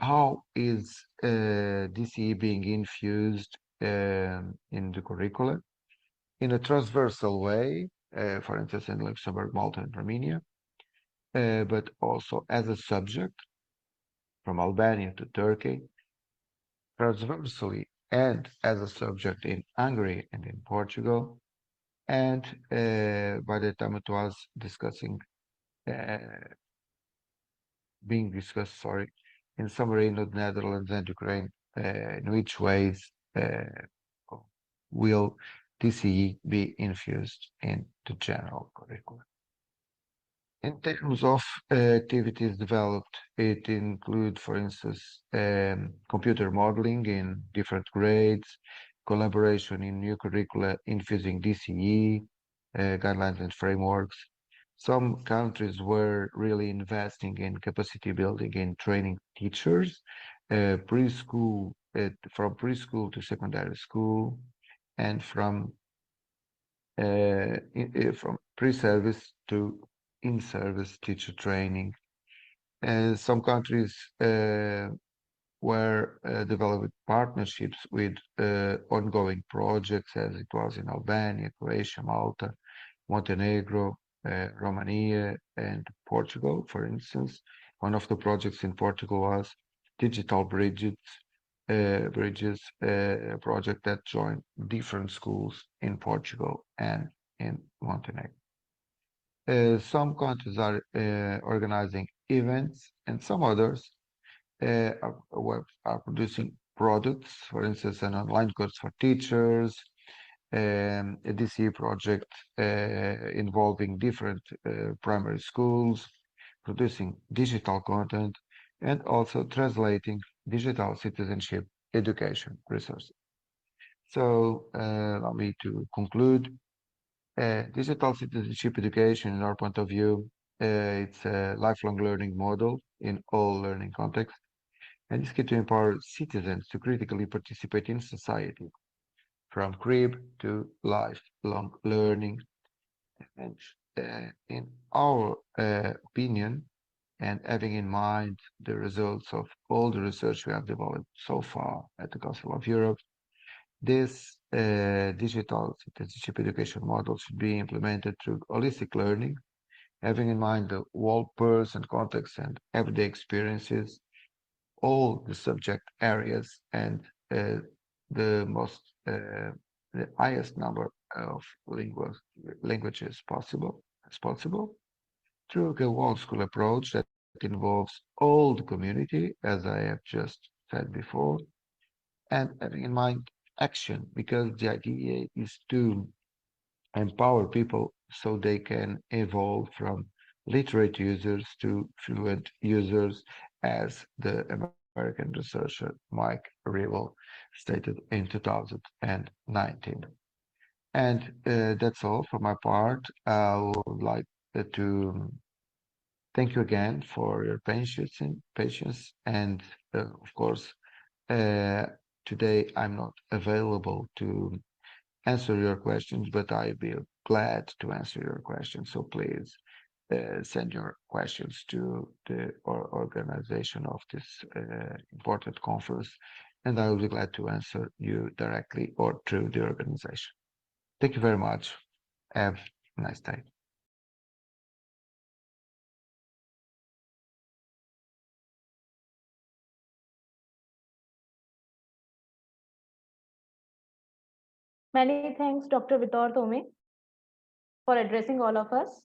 how is DCE being infused in the curricula? In a transversal way, for instance, in Luxembourg, Malta, and Romania, but also as a subject from Albania to Turkey, transversally, and as a subject in Hungary and in Portugal. And by the time it was being discussed, sorry, in San Marino, the Netherlands, and Ukraine, in which ways will DCE be infused in the general curriculum. In terms of activities developed, it includes, for instance, computer modeling in different grades, collaboration in new curricula infusing DCE, guidelines and frameworks. Some countries were really investing in capacity building and training teachers, preschool, from preschool to secondary school, and from pre-service to in-service teacher training. Some countries were developing partnerships with ongoing projects, as it was in Albania, Croatia, Malta, Montenegro, Romania, and Portugal, for instance. One of the projects in Portugal was digital bridges Bridges project that joined different schools in Portugal and in Montenegro. Some countries are organizing events, and some others are producing products, for instance, an online course for teachers, a DCE project involving different primary schools, producing digital content, and also translating digital citizenship education resources. So allow me to conclude. Digital citizenship education, in our point of view, it's a lifelong learning model in all learning contexts, and it's key to empower citizens to critically participate in society, from crib to lifelong learning. And in our opinion, and having in mind the results of all the research we have developed so far at the Council of Europe, this digital citizenship education model should be implemented through holistic learning, having in mind the whole person context and everyday experiences, all the subject areas, and the highest number of languages possible through a whole school approach that involves all the community, as I have just said before, and having in mind action, because the idea is to empower people so they can evolve from literate users to fluent users, as the American researcher Mike Revel stated in 2019. And that's all for my part. I would like to thank you again for your patience, and of course, today I'm not available to answer your questions, but I'll be glad to answer your questions. So please send your questions to the organization of this important conference, and I will be glad to answer you directly or through the organization. Thank you very much. Have a nice day. Many thanks, Dr. Vitor Tome, for addressing all of us.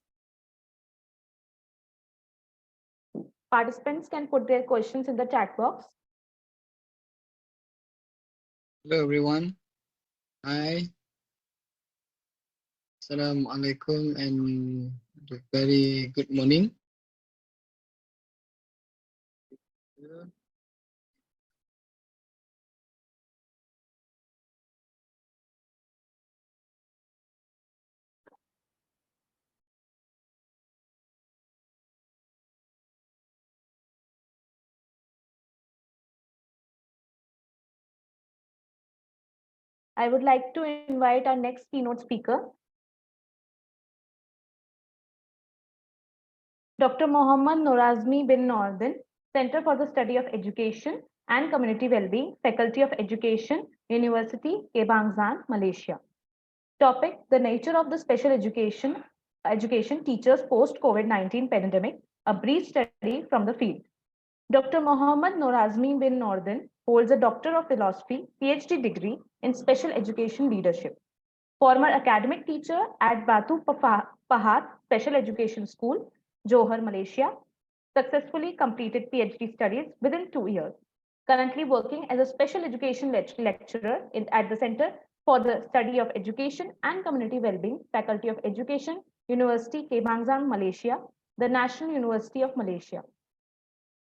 Participants can put their questions in the chat box. Hello everyone. Hi. Assalamu alaikum and very good morning. I would like to invite our next keynote speaker, Dr. Mohammad Norazmi bin Nordin, Center for the Study of Education and Community Wellbeing, Faculty of Education, University, Kebangsaan, Malaysia. Topic: the nature of the special education teachers post COVID-19 pandemic, a brief study from the field. Dr. Mohammad Norazmi bin Nordin holds a Doctor of Philosophy, PhD degree in Special Education Leadership. Former academic teacher at Batu Pahat Special Education School, Johor, Malaysia. Successfully completed PhD studies within 2 years. Currently working as a special education lecturer at the Center for the Study of Education and Community Wellbeing, Faculty of Education, University Kebangsaan, Malaysia, the National University of Malaysia.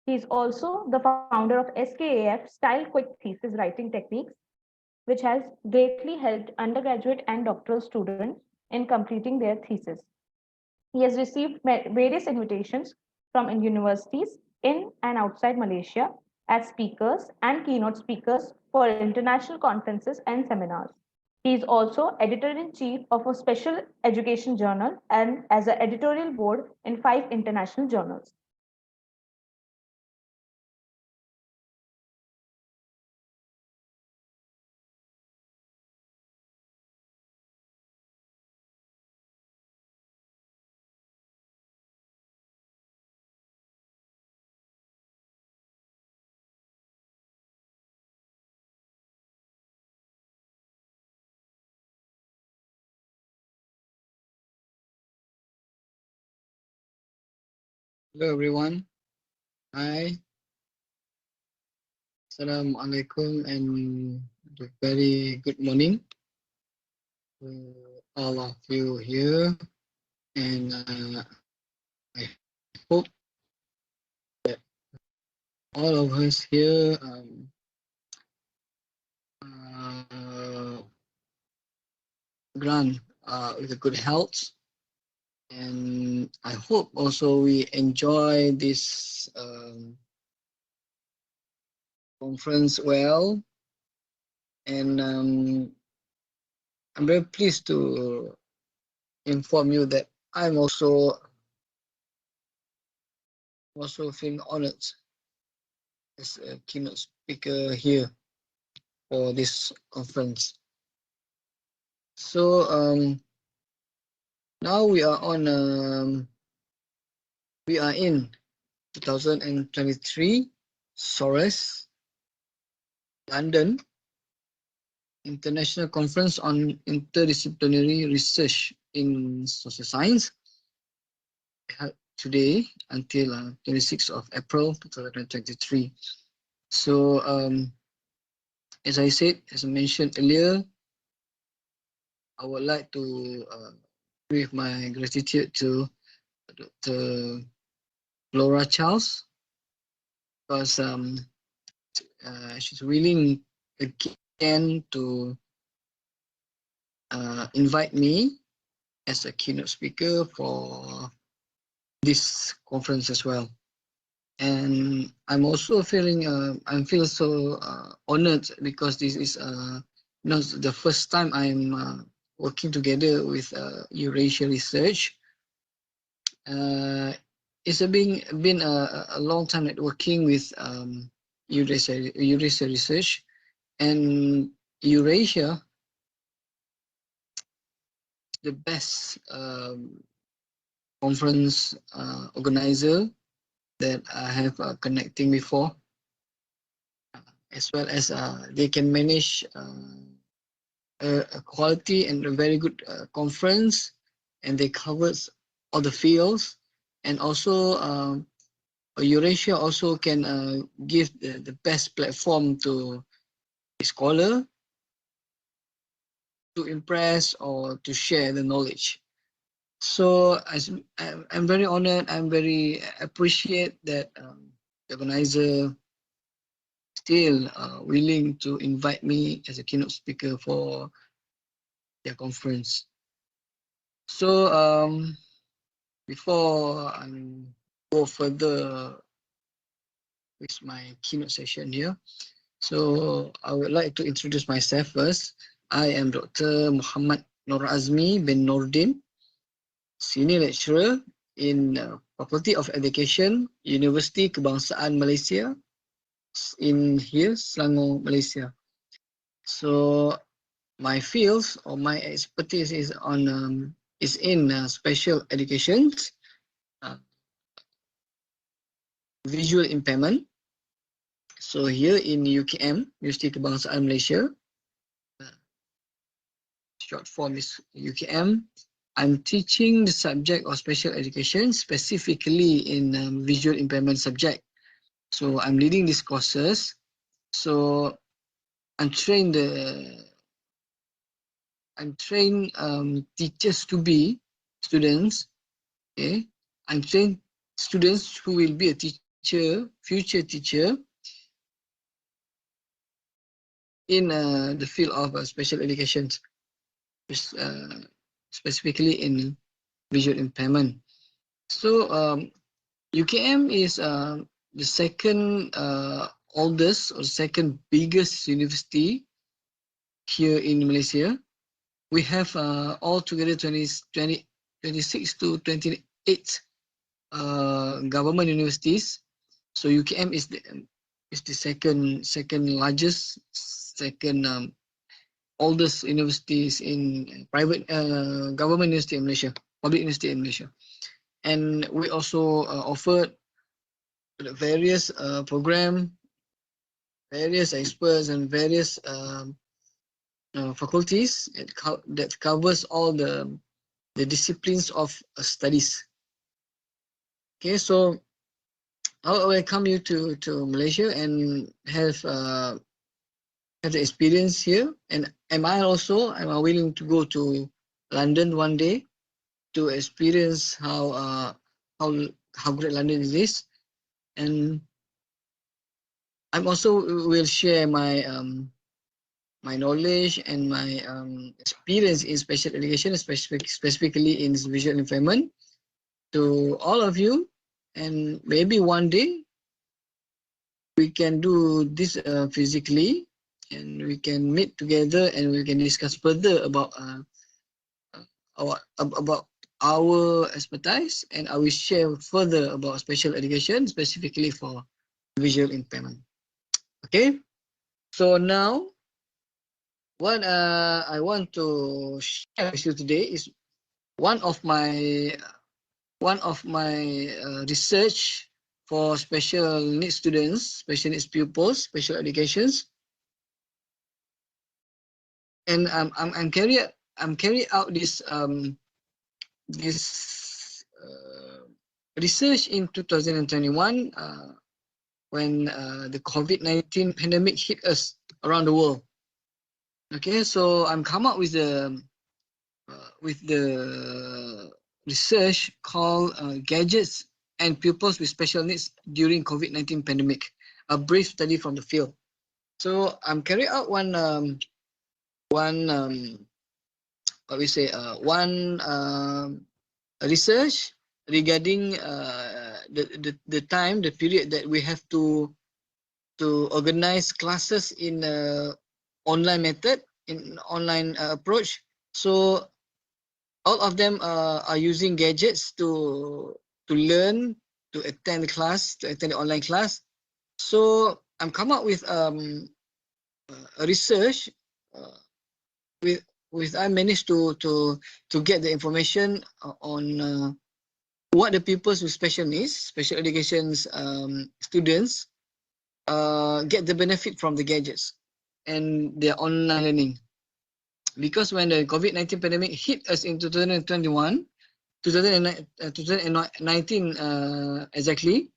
He is also the founder of SKAF Style Quick Thesis Writing Techniques, which has greatly helped undergraduate and doctoral students in completing their thesis. He has received various invitations from universities in and outside Malaysia as speakers and keynote speakers for international conferences and seminars. He is also editor-in-chief of a special education journal and as an editorial board in 5 international journals. Hello everyone. Hi. Assalamu alaikum and a very good morning to all of you here. And I hope that all of us here grant with a good health. And I hope also we enjoy this conference well. And I'm very pleased to inform you that I'm also feeling honored as a keynote speaker here for this conference. So now we are in 2023 SORES London International Conference on Interdisciplinary Research in Social Science today until 26th of April 2023. So as I mentioned earlier, I would like to give my gratitude to Dr. Laura Charles because she's willing again to invite me as a keynote speaker for this conference as well. And I'm also feeling so honored because this is not the first time I'm working together with Eurasia Research. It's been a long time networking with Eurasia Research, and Eurasia, the best conference organizer that I have connecting before, as well as they can manage a quality and a very good conference, and they covers all the fields, and also Eurasia also can give the best platform to a scholar to impress or to share the knowledge. So I'm very honored. I'm very appreciate that the organizer still willing to invite me as a keynote speaker for their conference. So before I go further with my keynote session here, so I would like to introduce myself first. I am Dr. Muhammad Nur Azmi bin Nordin, Senior Lecturer in Faculty of Education, University Kebangsaan Malaysia, in here, Selangor, Malaysia. So my fields or my expertise is in special education, visual impairment. So here in UKM, University Kebangsaan Malaysia, short form is UKM. I'm teaching the subject of special education, specifically in visual impairment subject. So I'm leading these courses. So I'm trained teachers to be students. Okay, I'm trained students who will be a teacher, future teacher in the field of special education, specifically in visual impairment. So UKM is the second oldest or second biggest university here in Malaysia. We have altogether 26 to 28 government universities. So UKM is the second largest, oldest universities in private government university in Malaysia, public university in Malaysia. And we also offer various program, various experts and various faculties that covers all the disciplines of studies. Okay, so I welcome you to Malaysia and have the experience here. And am I willing to go to London one day to experience how great London is. And I'm also will share my my knowledge and my experience in special education, specifically in visual impairment, to all of you. And maybe one day we can do this physically, and we can meet together and we can discuss further about our expertise, and I will share further about special education, specifically for visual impairment. Okay, so now what I want to share with you today is one of my research for special needs students, special needs pupils, special educations, and I'm carry out this research in 2021 when the COVID-19 pandemic hit us around the world. Okay, so I'm come up with the research called Gadgets and Pupils with Special Needs During COVID-19 Pandemic, a brief study from the field. So I'm carrying out one research regarding the period that we have to organize classes in online method, in online approach. So all of them are using gadgets to learn, to attend the class, to attend the online class. So I'm come up with a research I managed to get the information on what the pupils with special needs, special education students get the benefit from the gadgets and their online learning. Because when the COVID-19 pandemic hit us in 2019 exactly,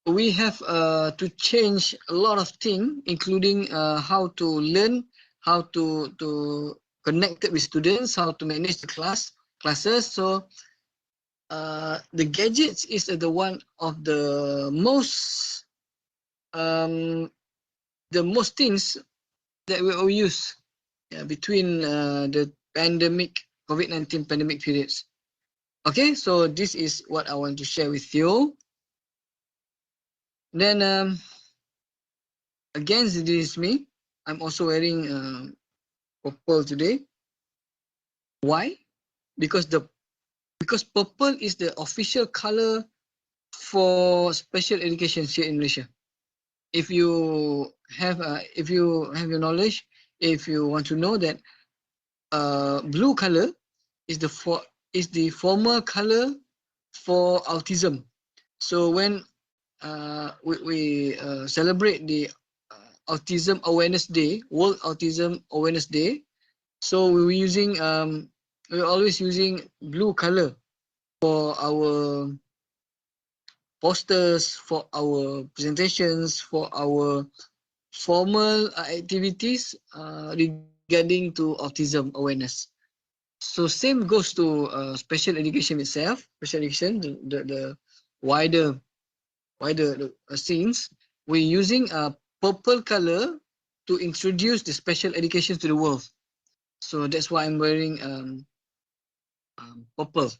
we have to change a lot of things, including how to learn, how to connect with students, how to manage the classes. So the gadgets is the one of the most things that we all use between the COVID-19 pandemic periods. Okay, so this is what I want to share with you. Then again, this is me. I'm also wearing purple today. Why? Because purple is the official color for special education here in Malaysia. If you have your knowledge, if you want to know that blue color is the former color for autism. So when we celebrate the Autism Awareness Day, World Autism Awareness Day, so we're always using blue color for our posters, for our presentations, for our formal activities regarding to autism awareness. So same goes to special education itself. Special education, the wider scenes. We're using a purple color to introduce the special education to the world. So that's why I'm wearing purple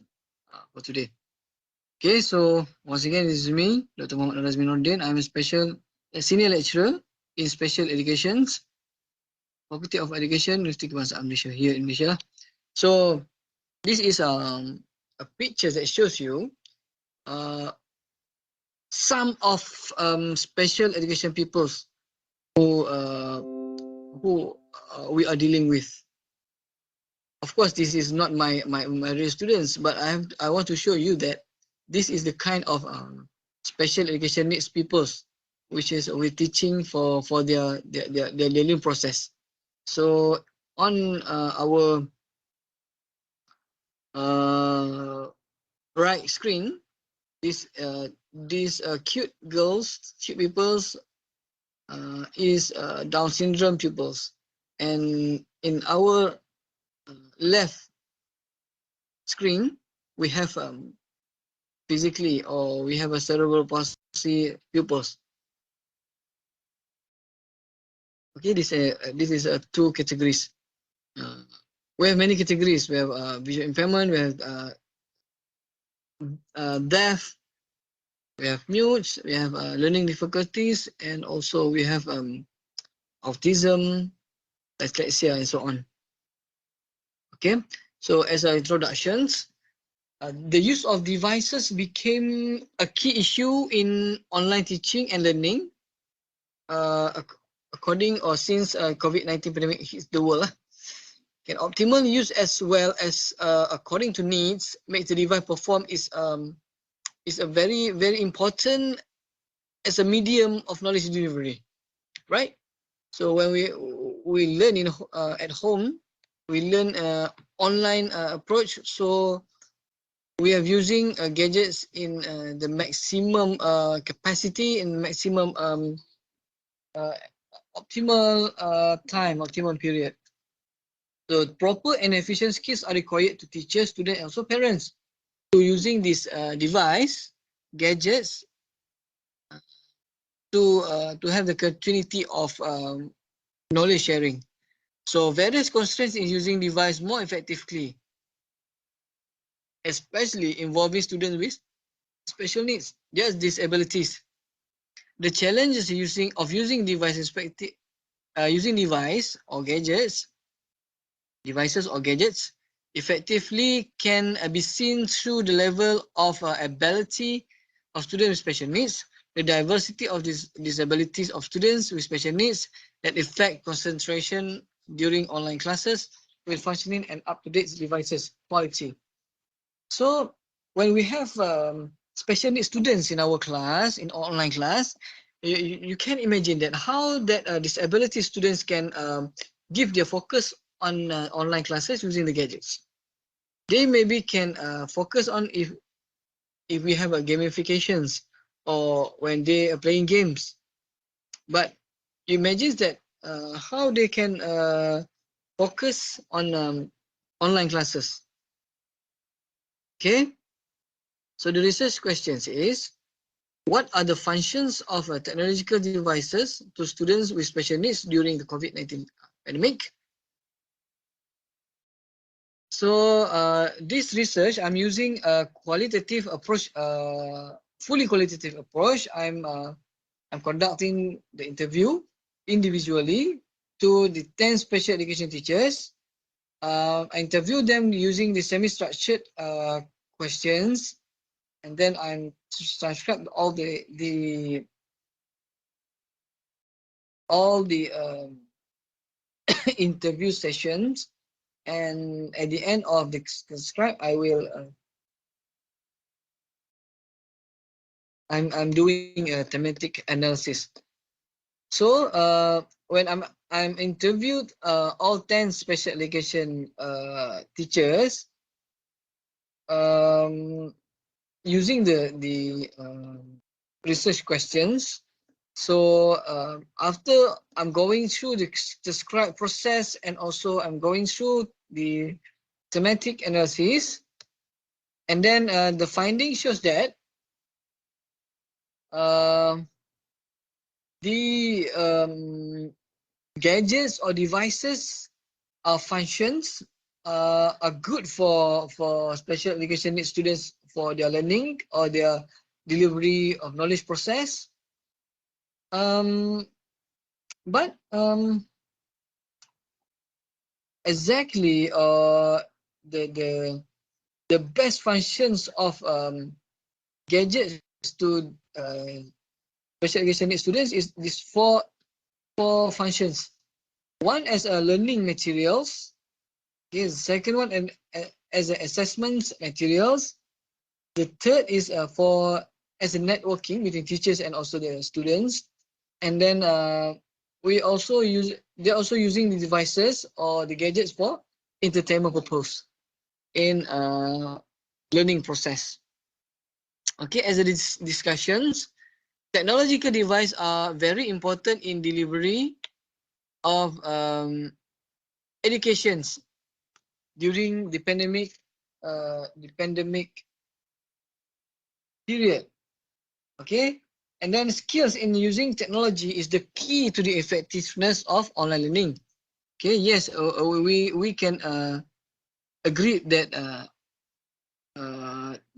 for today. Okay, so once again, this is me, Dr. Muhammad Razminuddin. I'm a senior lecturer in special education, Faculty of Education, University Kebangsaan Malaysia, here in Malaysia. So this is a picture that shows you some of special education pupils who we are dealing with. Of course, this is not my real students, but I want to show you that this is the kind of special education needs pupils, which is we're teaching for their learning process. So on our right screen, these cute girls, cute pupils, is Down syndrome pupils, and in our left screen we have physically, or we have a cerebral palsy pupils. Okay, this is two categories. We have many categories. We have visual impairment, we have deaf, we have mute, we have learning difficulties, and also we have autism, dyslexia, and so on. Okay, so as introductions, the use of devices became a key issue in online teaching and learning, according or since COVID-19 pandemic hits the world. Okay, optimal use as well as according to needs makes the device perform is a very, very important as a medium of knowledge delivery, right? So when we learn at home, we learn online approach. So we are using gadgets in the maximum capacity and maximum optimal time, optimal period. So proper and efficient skills are required to teachers, students, and also parents to using this device, gadgets, to have the continuity of knowledge sharing. So various constraints in using device more effectively, especially involving students with special needs, their disabilities. The challenges using devices effectively can be seen through the level of ability of students with special needs, the diversity of disabilities of students with special needs that affect concentration during online classes, with functioning and up-to-date devices quality. So when we have special needs students in our class, in online class, you can imagine that how that disability students can give their focus on online classes using the gadgets. They maybe can focus on if we have gamifications or when they are playing games. But imagine that how they can focus on online classes. Okay, so the research questions is, what are the functions of technological devices to students with special needs during the COVID-19 pandemic? So this research, I'm using a qualitative approach, fully qualitative approach. I'm conducting the interview individually to the 10 special education teachers. I interview them using the semi-structured questions, and then I'm transcribe all the interview sessions, and at the end of the transcribe, I will I'm doing a thematic analysis. So when I'm interviewed all 10 special education teachers using the research questions. So after I'm going through the scribe process, and also I'm going through the thematic analysis, and then the finding shows that the gadgets or devices functions are good for special education needs students for their learning or their delivery of knowledge process. But exactly the best functions of gadgets to special education needs students is these four functions. One as a learning materials. Okay, the second one and as a assessment materials. The third is for as a networking between teachers and also the students. And then they're also using the devices or the gadgets for entertainment purpose in learning process. Okay, as a discussions, technological devices are very important in delivery of educations during the pandemic period. Okay, and then skills in using technology is the key to the effectiveness of online learning. Okay, yes, we can agree that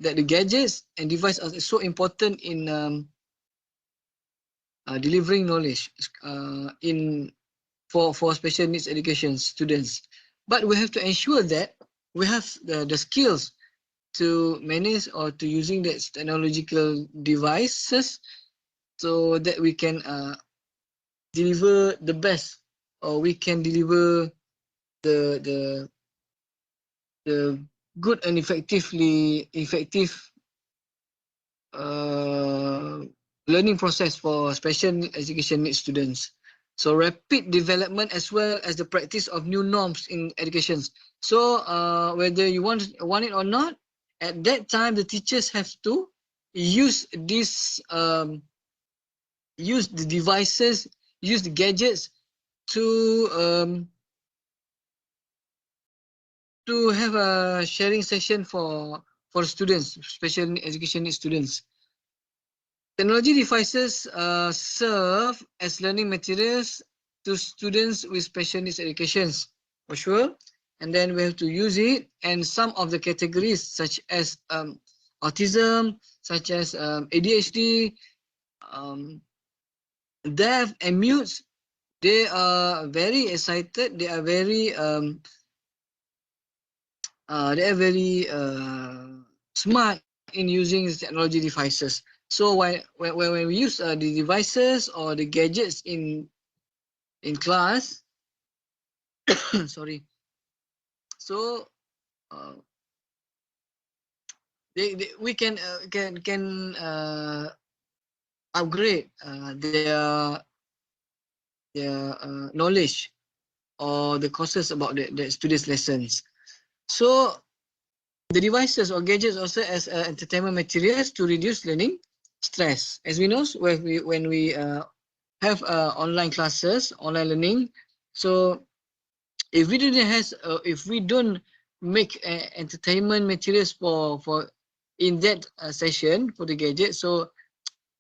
that the gadgets and devices are so important in delivering knowledge for special needs education students. But we have to ensure that we have the skills to manage or to using that technological devices so that we can deliver the best, or we can deliver the good and effective learning process for special education needs students. So rapid development as well as the practice of new norms in education. So whether you want it or not, at that time the teachers have to use this use the devices, use the gadgets to have a sharing session for students, special education needs students. Technology devices serve as learning materials to students with special needs educations, for sure. And then we have to use it. And some of the categories such as autism, such as ADHD, deaf and mutes, they are very excited. They are very smart in using the technology devices. So when we use the devices or the gadgets in class, sorry. So we can upgrade their knowledge or the courses about the students' lessons. So the devices or gadgets also as entertainment materials to reduce learning stress. As we know, when we have online classes, online learning, so if we don't make entertainment materials for in that session for the gadget, so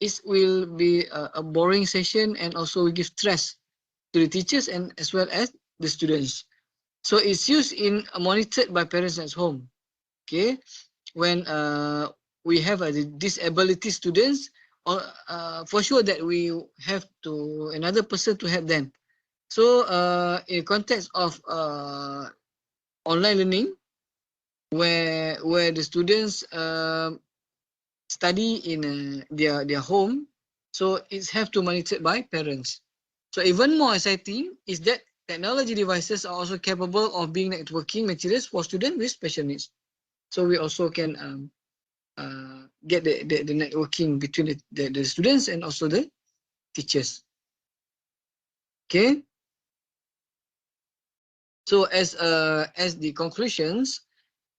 it will be a boring session and also will give stress to the teachers and as well as the students. So it's used in monitored by parents at home. Okay, when we have disability students, or for sure that we have to another person to help them. So in context of online learning, where the students study in their home, so it's have to monitored by parents. So even more exciting is that technology devices are also capable of being networking materials for students with special needs. So we also can get the networking between the students and also the teachers. Okay. So as the conclusions,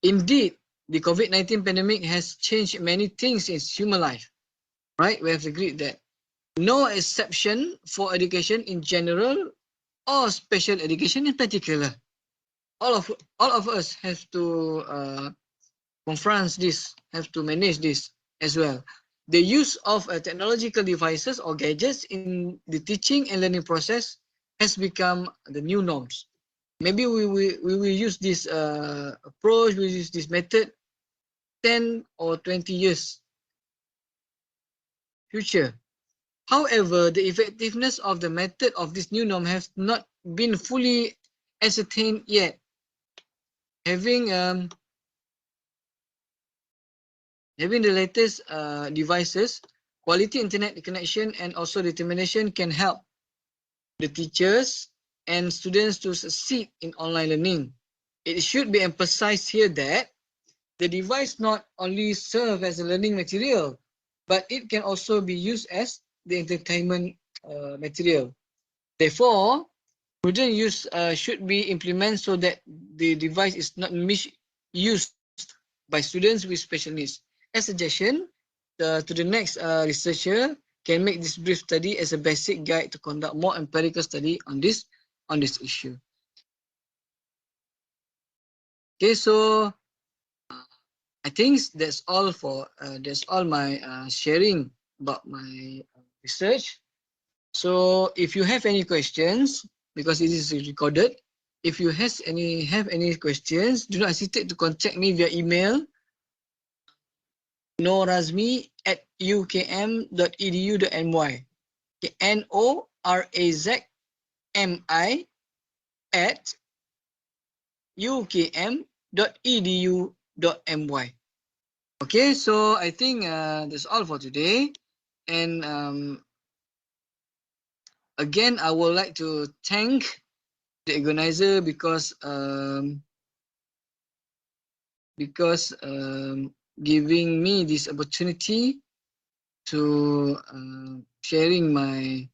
indeed, the COVID-19 pandemic has changed many things in human life. Right? We have agreed that no exception for education in general or special education in particular. All of us have to confront this, have to manage this as well. The use of technological devices or gadgets in the teaching and learning process has become the new norms. Maybe we will use this approach, we use this method 10 or 20 years future. However, the effectiveness of the method of this new norm has not been fully ascertained yet. Having the latest devices, quality internet connection and also determination can help the teachers and students to succeed in online learning. It should be emphasized here that the device not only serve as a learning material, but it can also be used as the entertainment material. Therefore, prudent use should be implemented so that the device is not misused by students with special needs. As a suggestion, to the next researcher can make this brief study as a basic guide to conduct more empirical study on this issue. Okay, so I think that's all for that's all my sharing about my research. So if you have any questions, because it is recorded, if you have any questions, do not hesitate to contact me via email norazmi@ukm.edu.my. Okay, norazmi@ukm.edu.my. Okay, so I think that's all for today. And again, I would like to thank the organizer because giving me this opportunity to sharing my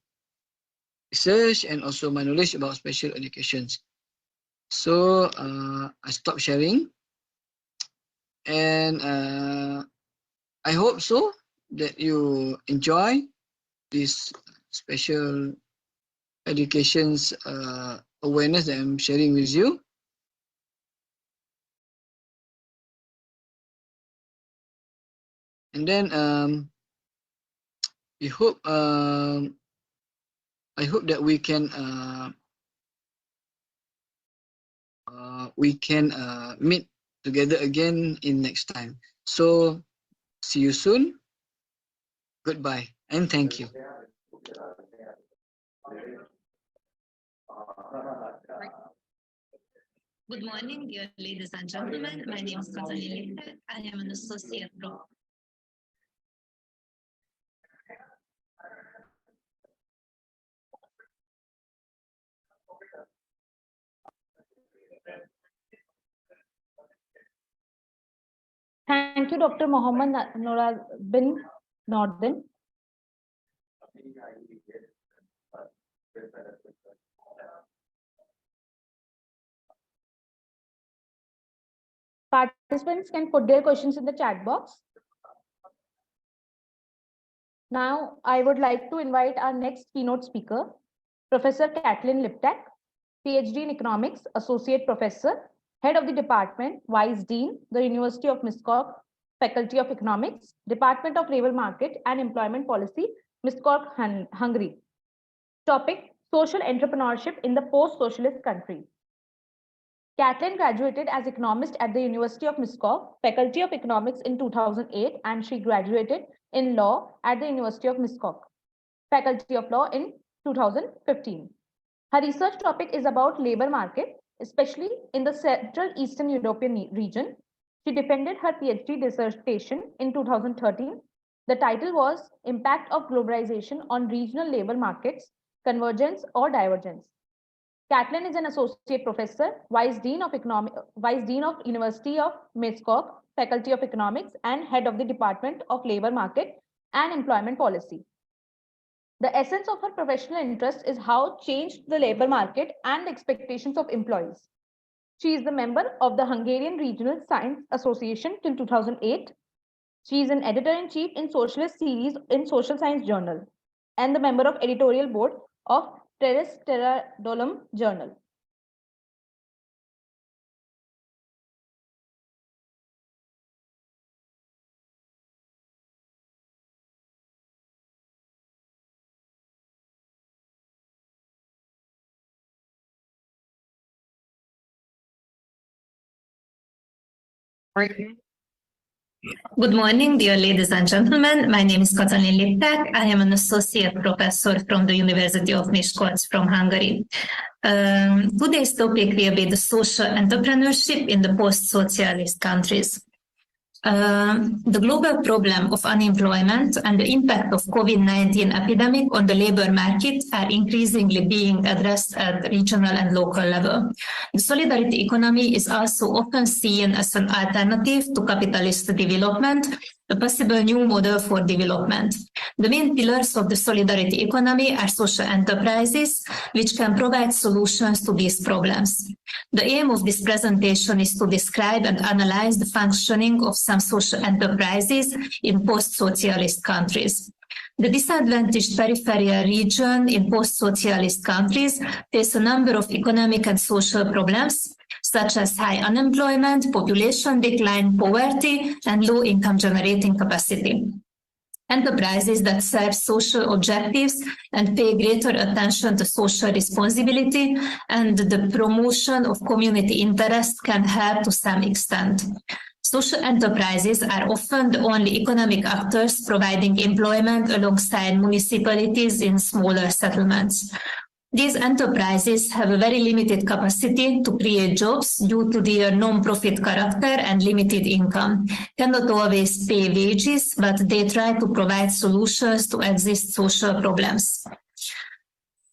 research and also my knowledge about special education. So I stopped sharing, and I hope so that you enjoy this special education's awareness that I'm sharing with you. And then I hope that we can meet together again in next time. So see you soon. Goodbye and thank you. Good morning, dear ladies and gentlemen. My name is Salient Features. I am an associate professor. Thank you, Dr. Mohammed Noraz bin Nordin. Participants can put their questions in the chat box. Now, I would like to invite our next keynote speaker, Professor Kathleen Liptak, PhD in Economics, Associate Professor, Head of the Department, Vice Dean, the University of Miskolc, Faculty of Economics, Department of Labor Market and Employment Policy, Miskolc, Hungary. Topic, Social Entrepreneurship in the Post-Socialist Countries. Kathleen graduated as economist at the University of Miskolc, Faculty of Economics in 2008, and she graduated in law at the University of Miskolc, Faculty of Law in 2015. Her research topic is about labor market, especially in the Central Eastern European region. She defended her PhD dissertation in 2013. The title was Impact of Globalization on Regional Labor Markets, Convergence or Divergence. Kathleen is an associate professor, vice dean of University of Miskolc, Faculty of Economics, and head of the Department of Labor Market and Employment Policy. The essence of her professional interest is how changed the labor market and the expectations of employees. She is the member of the Hungarian Regional Science Association till 2008. She is an editor-in-chief in Socialist Series in Social Science Journal and the member of editorial board of Terres Terra Dolum Journal. Good morning, dear ladies and gentlemen. My name is Katalin Liptak. I am an associate professor from the University of Miskolc from Hungary. Today's topic will be the social entrepreneurship in the post-socialist countries. The global problem of unemployment and the impact of COVID-19 epidemic on the labor market are increasingly being addressed at regional and local level. The solidarity economy is also often seen as an alternative to capitalist development, a possible new model for development. The main pillars of the solidarity economy are social enterprises, which can provide solutions to these problems. The aim of this presentation is to describe and analyze the functioning of some social enterprises in post-socialist countries. The disadvantaged peripheral region in post-socialist countries face a number of economic and social problems, such as high unemployment, population decline, poverty, and low income generating capacity. Enterprises that serve social objectives and pay greater attention to social responsibility and the promotion of community interest can help to some extent. Social enterprises are often the only economic actors providing employment alongside municipalities in smaller settlements. These enterprises have a very limited capacity to create jobs due to their non-profit character and limited income, cannot always pay wages, but they try to provide solutions to exist social problems.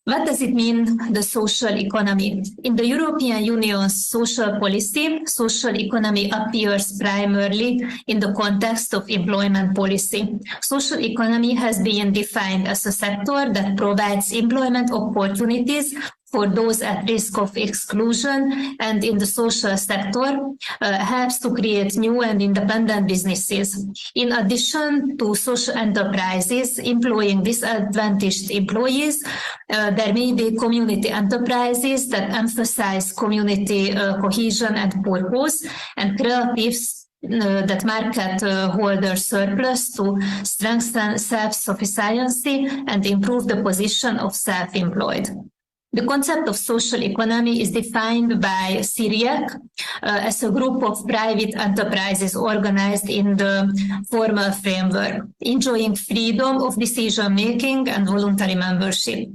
What does it mean, the social economy? In the European Union's social policy, social economy appears primarily in the context of employment policy. Social economy has been defined as a sector that provides employment opportunities for those at risk of exclusion and in the social sector helps to create new and independent businesses. In addition to social enterprises employing disadvantaged employees, there may be community enterprises that emphasize community cohesion and purpose, and cooperatives that market holder surplus to strengthen self-sufficiency and improve the position of self-employed. The concept of social economy is defined by SIRIAC as a group of private enterprises organized in the formal framework, enjoying freedom of decision-making and voluntary membership.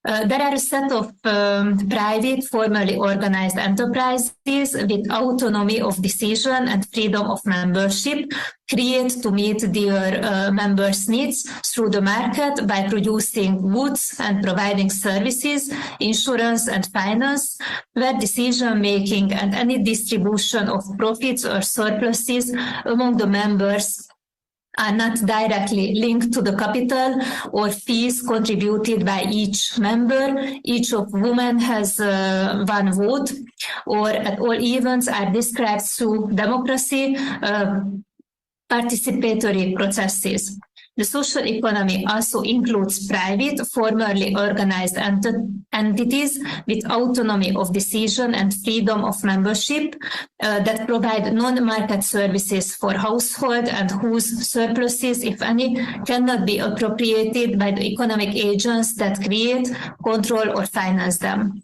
There are a set of private, formally organized enterprises with autonomy of decision and freedom of membership, created to meet their members' needs through the market by producing goods and providing services, insurance and finance, where decision-making and any distribution of profits or surpluses among the members are not directly linked to the capital or fees contributed by each member. Each of women has one vote, or at all events are described through democracy, participatory processes. The social economy also includes private, formally organized entities with autonomy of decision and freedom of membership that provide non-market services for household and whose surpluses, if any, cannot be appropriated by the economic agents that create, control, or finance them.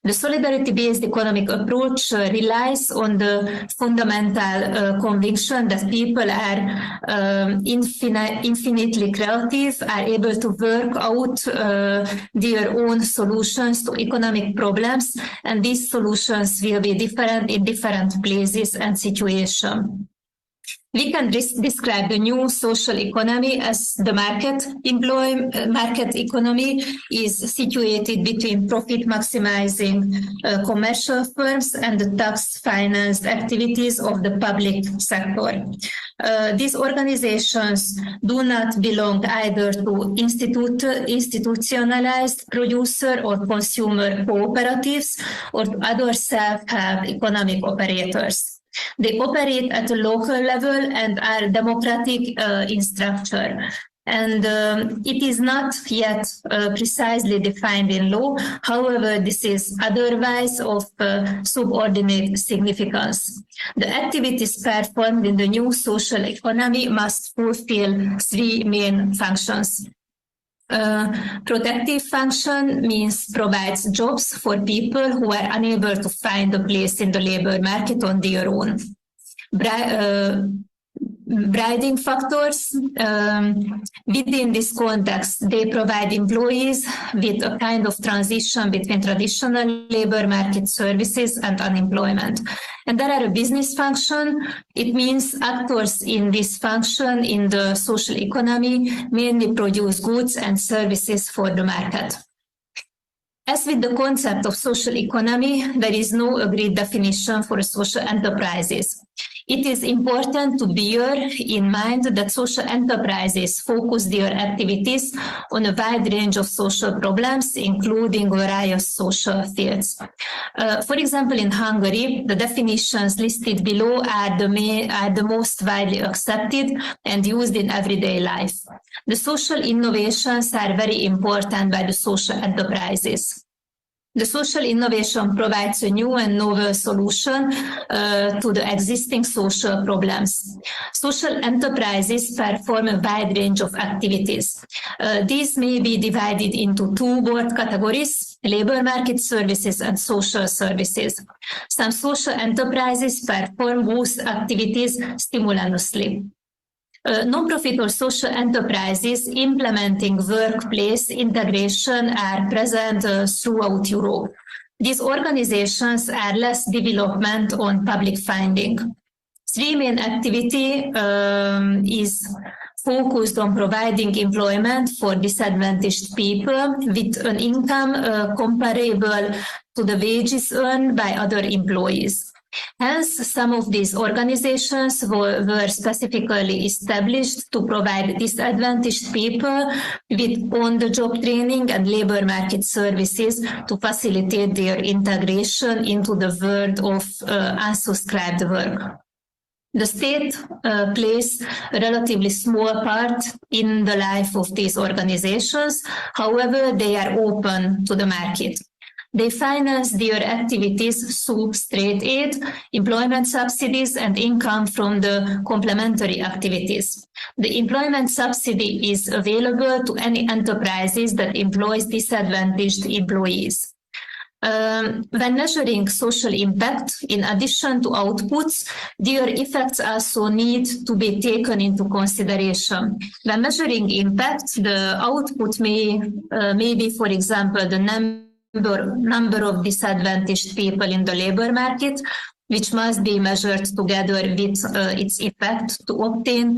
The solidarity-based economic approach relies on the fundamental conviction that people are infinitely creative, are able to work out their own solutions to economic problems, and these solutions will be different in different places and situations. We can describe the new social economy as the market economy is situated between profit maximizing commercial firms and the tax-financed activities of the public sector. These organizations do not belong either to institutionalized producer or consumer cooperatives or to other self-help economic operators. They operate at a local level and are democratic in structure. And it is not yet precisely defined in law. However, this is otherwise of subordinate significance. The activities performed in the new social economy must fulfill three main functions. Protective function means provides jobs for people who are unable to find a place in the labor market on their own. Bridging factors, within this context, they provide employees with a kind of transition between traditional labor market services and unemployment. And there are a business function. It means actors in this function in the social economy mainly produce goods and services for the market. As with the concept of social economy, there is no agreed definition for social enterprises. It is important to bear in mind that social enterprises focus their activities on a wide range of social problems, including various social fields. For example, in Hungary, the definitions listed below are the most widely accepted and used in everyday life. The social innovations are very important by the social enterprises. The social innovation provides a new and novel solution to the existing social problems. Social enterprises perform a wide range of activities. These may be divided into two broad categories: labor market services and social services. Some social enterprises perform both activities simultaneously. Non-profit or social enterprises implementing workplace integration are present throughout Europe. These organizations are less development on public funding. Three main activity is focused on providing employment for disadvantaged people with an income comparable to the wages earned by other employees. Hence, some of these organizations were specifically established to provide disadvantaged people with on-the-job training and labor market services to facilitate their integration into the world of unsubscribed work. The state plays a relatively small part in the life of these organizations. However, they are open to the market. They finance their activities through state aid, employment subsidies, and income from the complementary activities. The employment subsidy is available to any enterprises that employs disadvantaged employees. When measuring social impact, in addition to outputs, their effects also need to be taken into consideration. When measuring impact, the output may be, for example, the number of disadvantaged people in the labor market, which must be measured together with its effect to obtain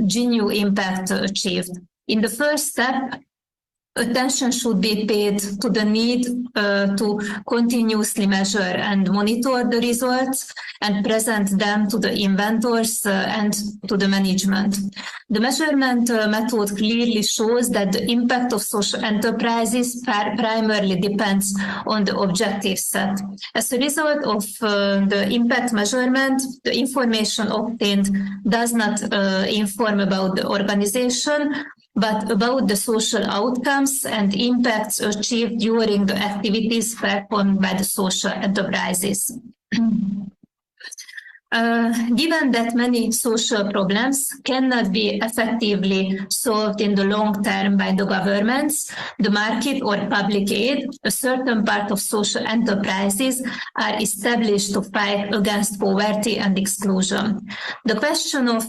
genuine impact achieved. In the first step, attention should be paid to the need to continuously measure and monitor the results and present them to the inventors and to the management. The measurement method clearly shows that the impact of social enterprises primarily depends on the objective set. As a result of the impact measurement, the information obtained does not inform about the organization, but about the social outcomes and impacts achieved during the activities performed by the social enterprises. Given that many social problems cannot be effectively solved in the long term by the governments, the market, or public aid, a certain part of social enterprises are established to fight against poverty and exclusion. The question of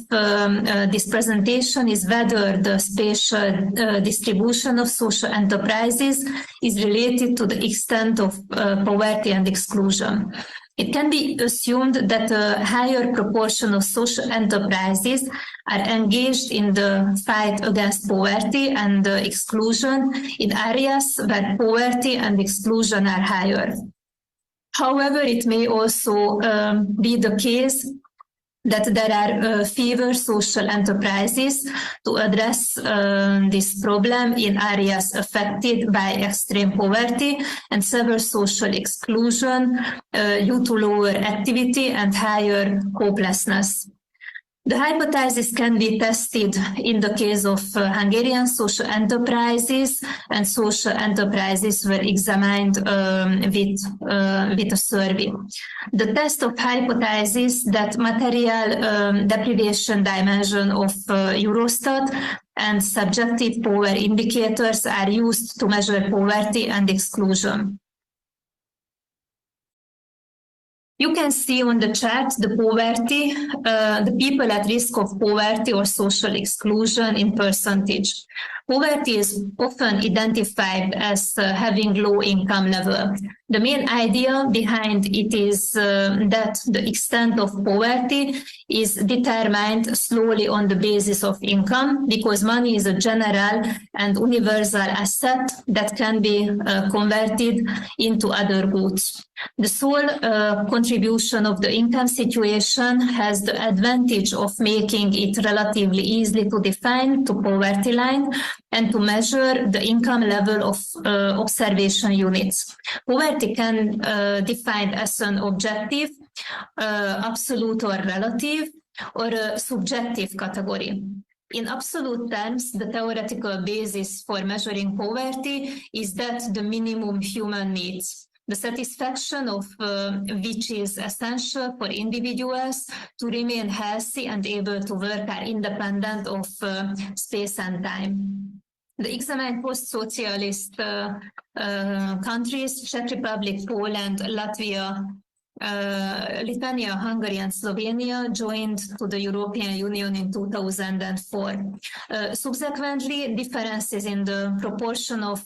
this presentation is whether the spatial distribution of social enterprises is related to the extent of poverty and exclusion. It can be assumed that a higher proportion of social enterprises are engaged in the fight against poverty and exclusion in areas where poverty and exclusion are higher. However, it may also be the case that there are fewer social enterprises to address this problem in areas affected by extreme poverty and severe social exclusion due to lower activity and higher hopelessness. The hypothesis can be tested in the case of Hungarian social enterprises, and social enterprises were examined with a survey. The test of hypothesis that material deprivation dimension of Eurostat and subjective power indicators are used to measure poverty and exclusion. You can see on the chart the poverty, the people at risk of poverty or social exclusion in percentage. Poverty is often identified as having low income level. The main idea behind it is that the extent of poverty is determined slowly on the basis of income, because money is a general and universal asset that can be converted into other goods. The sole contribution of the income situation has the advantage of making it relatively easy to define to poverty line and to measure the income level of observation units. Poverty can define as an objective, absolute or relative, or a subjective category. In absolute terms, the theoretical basis for measuring poverty is that the minimum human needs, the satisfaction of which is essential for individuals to remain healthy and able to work, are independent of space and time. The examined post-socialist countries, Czech Republic, Poland, Latvia, Lithuania, Hungary, and Slovenia joined to the European Union in 2004. Subsequently, differences in the proportion of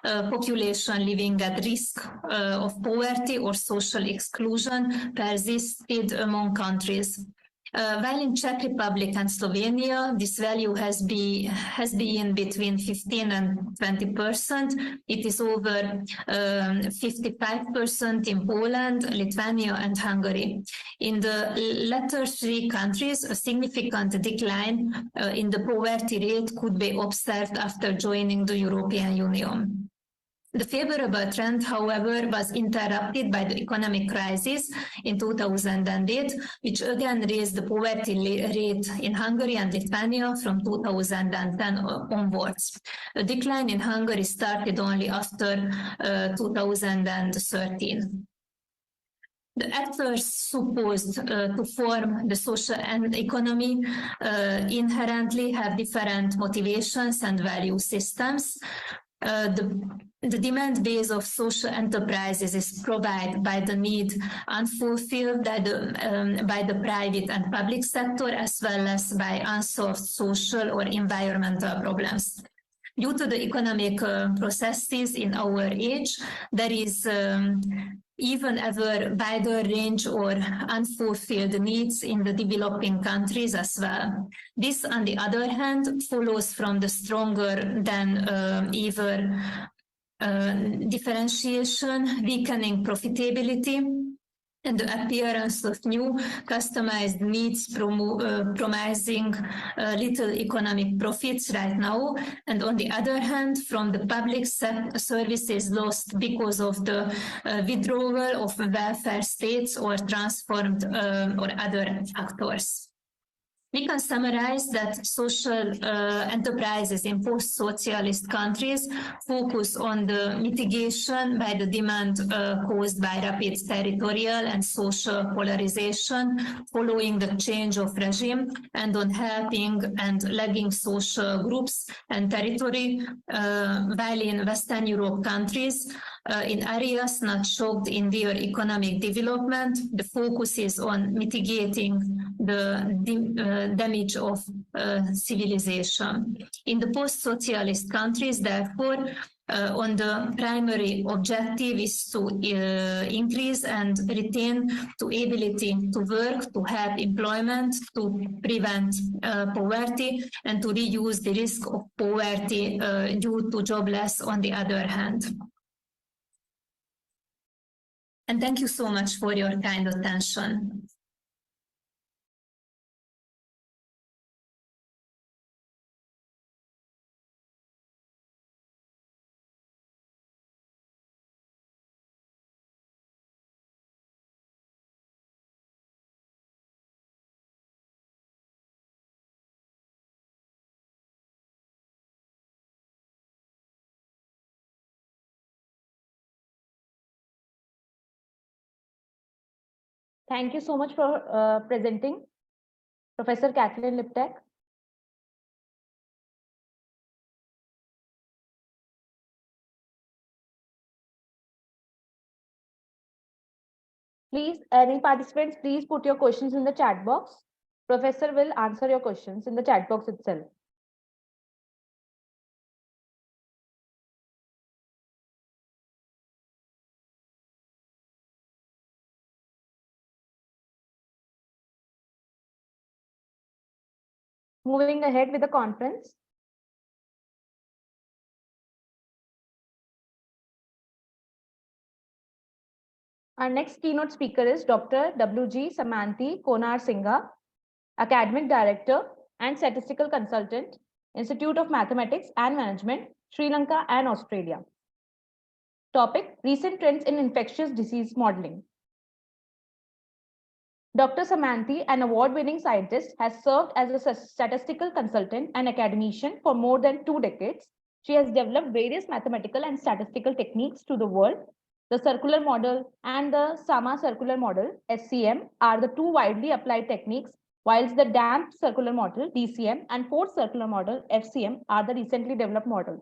population living at risk of poverty or social exclusion persisted among countries. While in Czech Republic and Slovenia, this value has been between 15 and 20%. It is over 55% in Poland, Lithuania, and Hungary. In the latter three countries, a significant decline in the poverty rate could be observed after joining the European Union. The favorable trend, however, was interrupted by the economic crisis in 2008, which again raised the poverty rate in Hungary and Lithuania from 2010 onwards. A decline in Hungary started only after 2013. The actors supposed to form the social and economy inherently have different motivations and value systems. The demand base of social enterprises is provided by the need unfulfilled by the private and public sector, as well as by unsolved social or environmental problems. Due to the economic processes in our age, there is even ever wider range or unfulfilled needs in the developing countries as well. This, on the other hand, follows from the stronger than ever differentiation, weakening profitability, and the appearance of new customized needs promising little economic profits right now, and on the other hand, from the public services lost because of the withdrawal of welfare states or transformed or other factors. We can summarize that social enterprises in post-socialist countries focus on the mitigation by the demand caused by rapid territorial and social polarization following the change of regime, and on helping and lagging social groups and territory, while in Western Europe countries, in areas not shocked in their economic development, the focus is on mitigating the damage of civilization. In the post-socialist countries, therefore, on the primary objective is to increase and retain the ability to work, to have employment, to prevent poverty, and to reduce the risk of poverty due to joblessness on the other hand. And thank you so much for your kind attention. Thank you so much for presenting, Professor Kathleen Liptak. Please, any participants, please put your questions in the chat box. Professor will answer your questions in the chat box itself. Moving ahead with the conference. Our next keynote speaker is Dr. W.G. Samanthi Konar Singha, Academic Director and Statistical Consultant, Institute of Mathematics and Management, Sri Lanka and Australia. Topic: Recent Trends in Infectious Disease Modeling. Dr. Samanthi, an award-winning scientist, has served as a statistical consultant and academician for more than 2 decades. She has developed various mathematical and statistical techniques to the world. The circular model and the Sama circular model, SCM, are the 2 widely applied techniques, whilst the damped circular model, DCM, and forced circular model, FCM, are the recently developed models.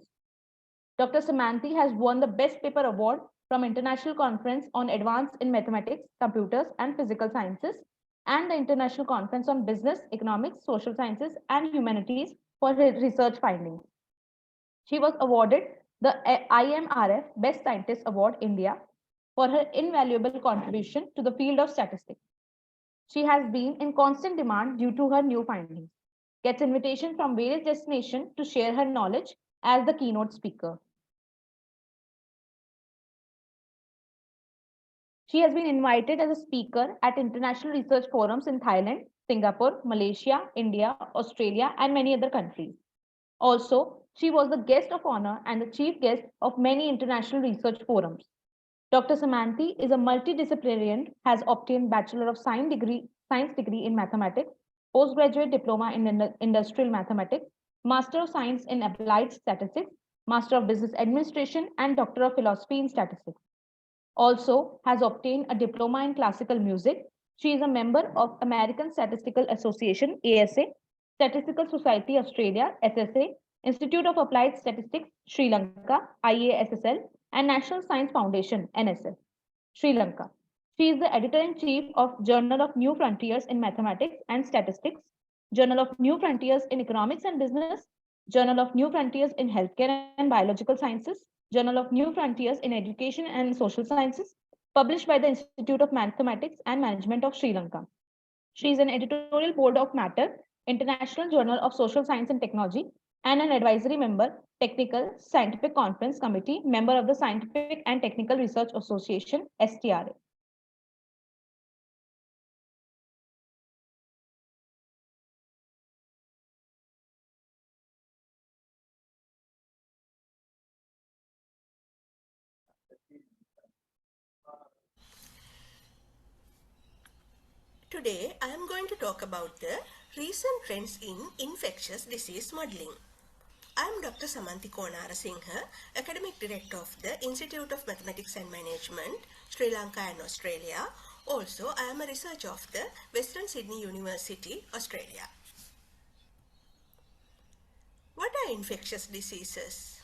Dr. Samanthi has won the Best Paper Award from International Conference on Advanced in Mathematics, Computers, and Physical Sciences, and the International Conference on Business, Economics, Social Sciences, and Humanities for her research findings. She was awarded the IMRF Best Scientist Award India for her invaluable contribution to the field of statistics. She has been in constant demand due to her new findings, gets invitations from various destinations to share her knowledge as the keynote speaker. She has been invited as a speaker at international research forums in Thailand, Singapore, Malaysia, India, Australia, and many other countries. Also, she was the guest of honor and the chief guest of many international research forums. Dr. Samanthi is a multidisciplinarian, has obtained Bachelor of Science degree in Mathematics, postgraduate diploma in Industrial Mathematics, Master of Science in Applied Statistics, Master of Business Administration, and Doctor of Philosophy in Statistics. Also has obtained a diploma in classical music. She is a member of American Statistical Association, ASA, Statistical Society Australia, SSA, Institute of Applied Statistics, Sri Lanka, IASSL, and National Science Foundation, NSF, Sri Lanka. She is the editor-in-chief of Journal of New Frontiers in Mathematics and Statistics, Journal of New Frontiers in Economics and Business, Journal of New Frontiers in Healthcare and Biological Sciences, Journal of New Frontiers in Education and Social Sciences, published by the Institute of Mathematics and Management of Sri Lanka. She is an editorial board of Matter, International Journal of Social Science and Technology, and an advisory member, Technical Scientific Conference Committee, member of the Scientific and Technical Research Association, STRA. Today, I am going to talk about the recent trends in infectious disease modeling. I am Dr. Samanthi Konar Singha, Academic Director of the Institute of Mathematics and Management, Sri Lanka and Australia. Also, I am a researcher of the Western Sydney University, Australia. What are infectious diseases?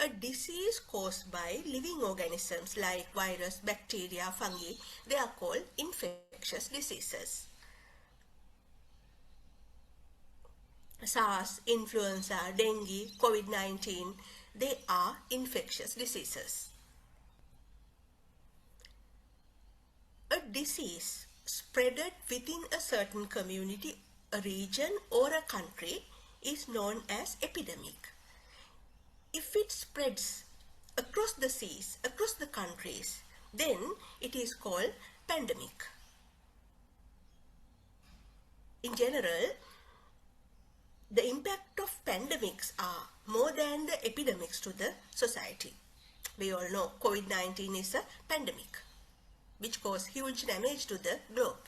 A disease caused by living organisms like virus, bacteria, fungi, they are called infectious diseases. SARS, influenza, dengue, COVID-19, they are infectious diseases. A disease spreaded within a certain community, a region, or a country is known as epidemic. If it spreads across the seas, across the countries, then it is called pandemic. In general, the impact of pandemics are more than the epidemics to the society. We all know COVID-19 is a pandemic, which caused huge damage to the globe.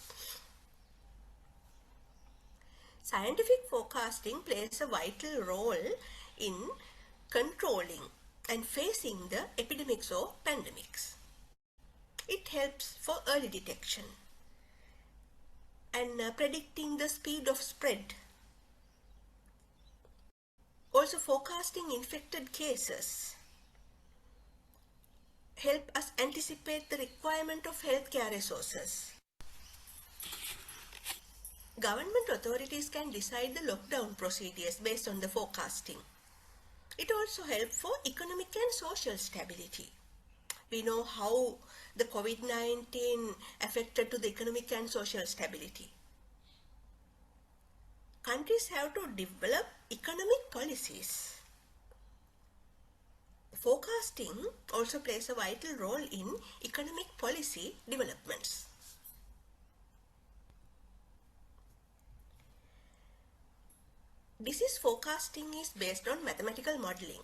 Scientific forecasting plays a vital role in controlling and facing the epidemics or pandemics. It helps for early detection and predicting the speed of spread. Also, forecasting infected cases help us anticipate the requirement of healthcare resources. Government authorities can decide the lockdown procedures based on the forecasting. It also helps for economic and social stability. We know how the COVID-19 affected to the economic and social stability. countries have to develop economic policies. Forecasting also plays a vital role in economic policy developments. Disease forecasting is based on mathematical modeling.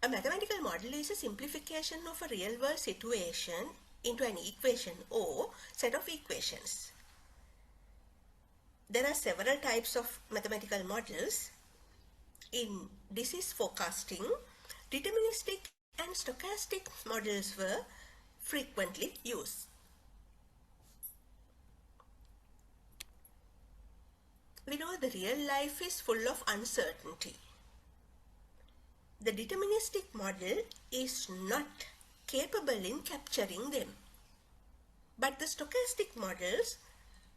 A mathematical model is a simplification of a real-world situation into an equation or set of equations. There are several types of mathematical models. In disease forecasting, deterministic and stochastic models were frequently used. We know the real life is full of uncertainty. The deterministic model is not capable in capturing them, but the stochastic models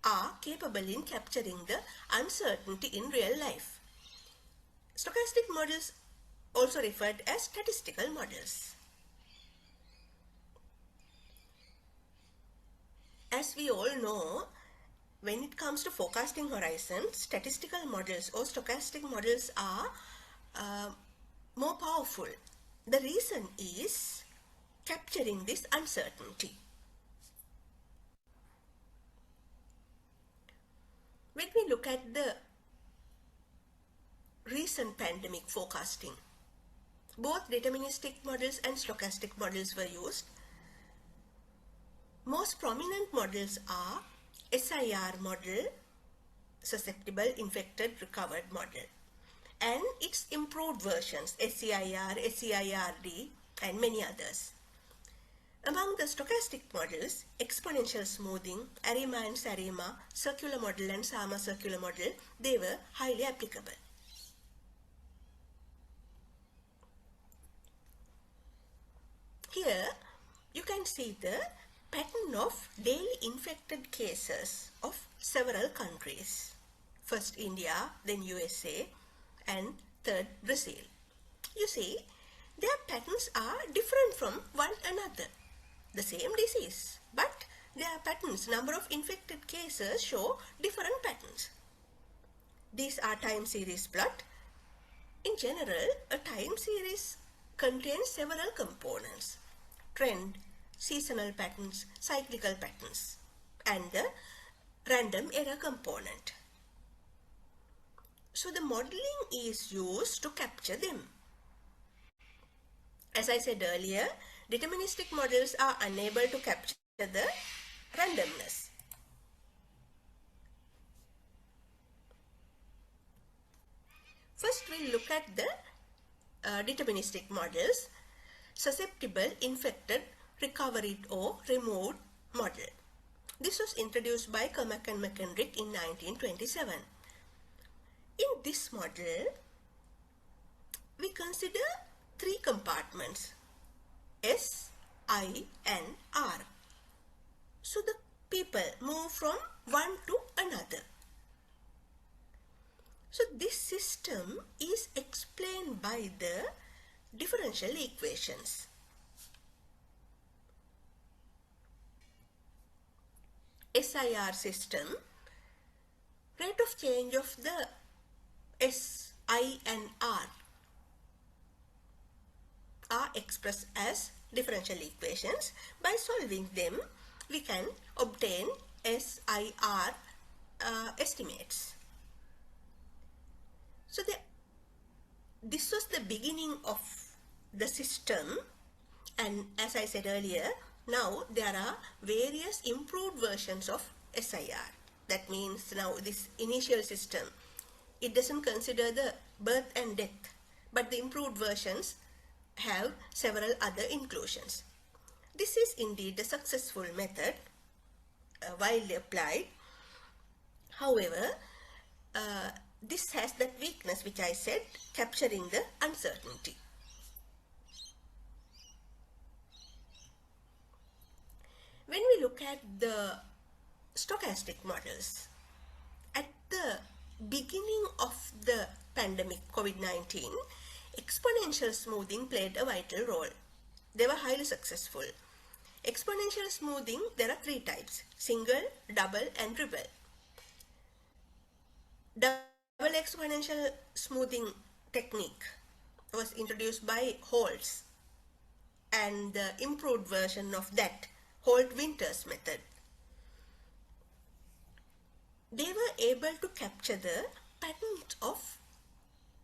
are capable in capturing the uncertainty in real life. Stochastic models also referred as statistical models. As we all know, when it comes to forecasting horizons, statistical models or stochastic models are more powerful. The reason is capturing this uncertainty. When we look at the recent pandemic forecasting, both deterministic models and stochastic models were used. Most prominent models are SIR model, susceptible, infected, recovered model, and its improved versions, SCIR, SCIRD, and many others. Among the stochastic models, exponential smoothing, ARIMA and SARIMA, circular model and SAMA circular model, they were highly applicable. Here, you can see the pattern of daily infected cases of several countries. First India, then USA, and third Brazil. You see, their patterns are different from one another. The same disease, but their patterns, number of infected cases show different patterns. These are time series plot. In general, a time series contains several components: trend, seasonal patterns, cyclical patterns, and the random error component. So the modeling is used to capture them. As I said earlier, deterministic models are unable to capture the randomness. First, we'll look at the deterministic models: susceptible, infected, recovered or removed model. This was introduced by Kermack and McKendrick in 1927. In this model, we consider three compartments: S, I, and R. So the people move from one to another. So this system is explained by the differential equations. SIR system, rate of change of the S, I, and R are expressed as differential equations. By solving them, we can obtain SIR estimates. So this was the beginning of the system, and as I said earlier, now there are various improved versions of SIR. That means now this initial system, it doesn't consider the birth and death, but the improved versions have several other inclusions. This is indeed a successful method, widely applied. However, this has that weakness which I said, capturing the uncertainty. When we look at the stochastic models, at the beginning of the pandemic COVID-19, exponential smoothing played a vital role. They were highly successful. Exponential smoothing, there are three types: single, double, and triple. Double exponential smoothing technique was introduced by Holtz, and the improved version of that, Holt-Winters method. They were able to capture the patterns of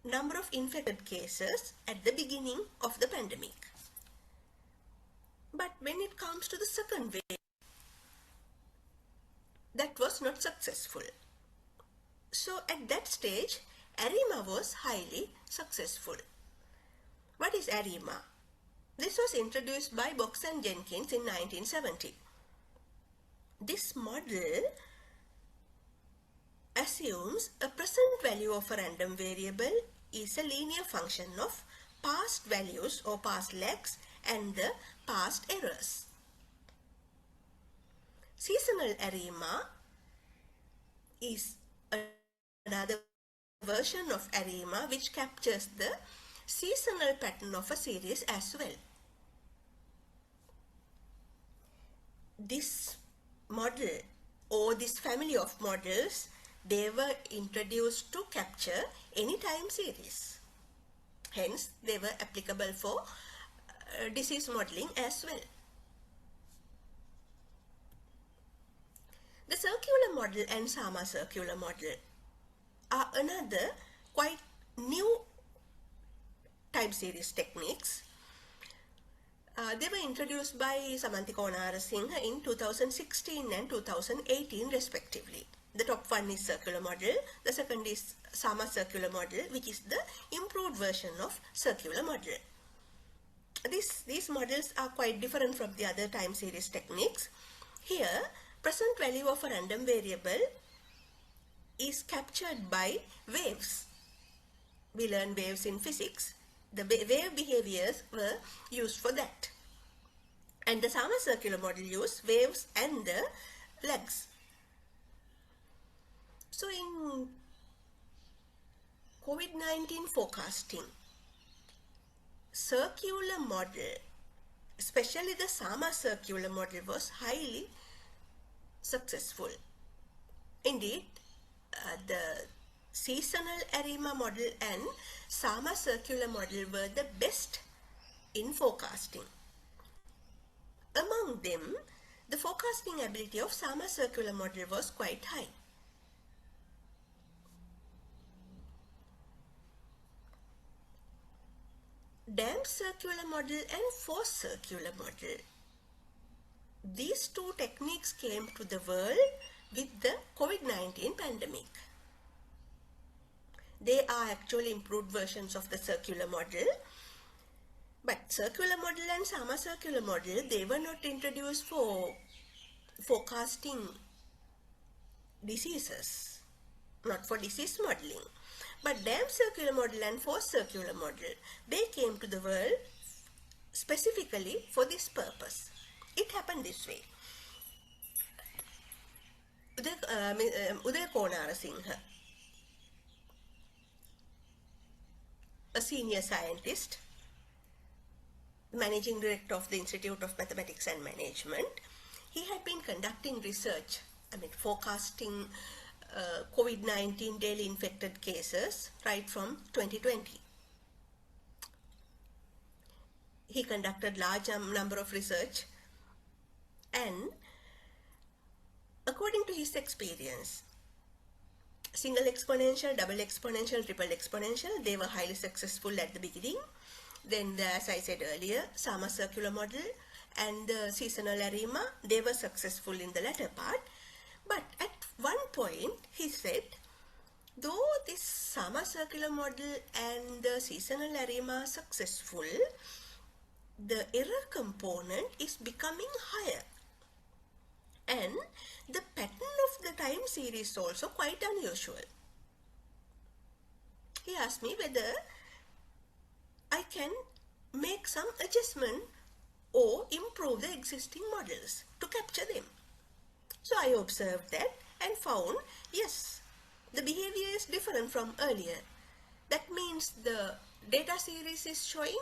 number of infected cases at the beginning of the pandemic. But when it comes to the second wave, that was not successful. So at that stage, ARIMA was highly successful. What is ARIMA? This was introduced by Box and Jenkins in 1970. This model assumes a present value of a random variable is a linear function of past values or past lags and the past errors. Seasonal ARIMA is another version of ARIMA which captures the seasonal pattern of a series as well. This model or this family of models, they were introduced to capture any time series. Hence, they were applicable for disease modeling as well. The circular model and Sama circular model are another quite new time series techniques. They were introduced by Samantika Narasimha in 2016 and 2018 respectively. The top one is circular model, the second is Sama circular model, which is the improved version of circular model. These models are quite different from the other time series techniques. Here, present value of a random variable is captured by waves. We learn waves in physics. The wave behaviors were used for that. And the Sama circular model used waves and the lags. So in COVID-19 forecasting, circular model, especially the Sama circular model, was highly successful. Indeed, the seasonal ARIMA model and Sama circular model were the best in forecasting. Among them, the forecasting ability of Sama circular model was quite high. Damp circular model and forced circular model. These two techniques came to the world with the COVID-19 pandemic. They are actually improved versions of the circular model, but circular model and Sama circular model, they were not introduced for forecasting diseases, not for disease modeling. But damp circular model and forced circular model, they came to the world specifically for this purpose. It happened this way. Udaya Konarasinghe, a senior scientist, managing director of the Institute of Mathematics and Management, he had been conducting research, forecasting COVID-19 daily infected cases right from 2020. He conducted large number of research, and according to his experience, single exponential, double exponential, triple exponential, they were highly successful at the beginning. Then, as I said earlier, Sama circular model and the seasonal ARIMA, they were successful in the latter part. But at one point, he said, though this Sama circular model and the seasonal ARIMA are successful, the error component is becoming higher. And the pattern of the time series is also quite unusual. He asked me whether I can make some adjustment or improve the existing models to capture them. So I observed that and found, yes, the behavior is different from earlier. That means the data series is showing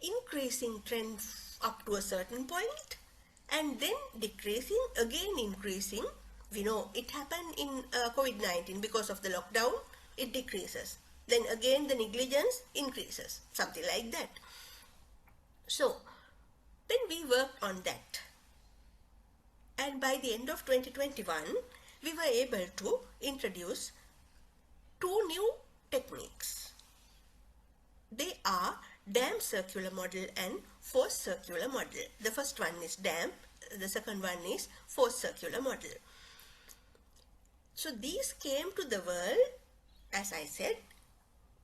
increasing trend up to a certain point and then decreasing, again increasing. We know it happened in COVID-19 because of the lockdown. it decreases. Then again, the negligence increases, something like that. So then we worked on that. And by the end of 2021, we were able to introduce 2 new techniques. They are damp circular model and forced circular model. The first one is damp, the second one is forced circular model. So these came to the world, as I said,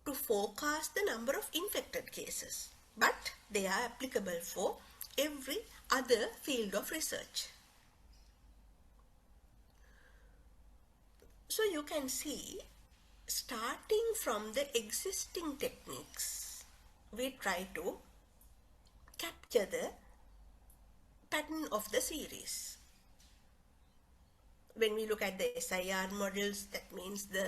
to forecast the number of infected cases, but they are applicable for every other field of research. So you can see, starting from the existing techniques, we try to capture the pattern of the series. When we look at the SIR models, that means the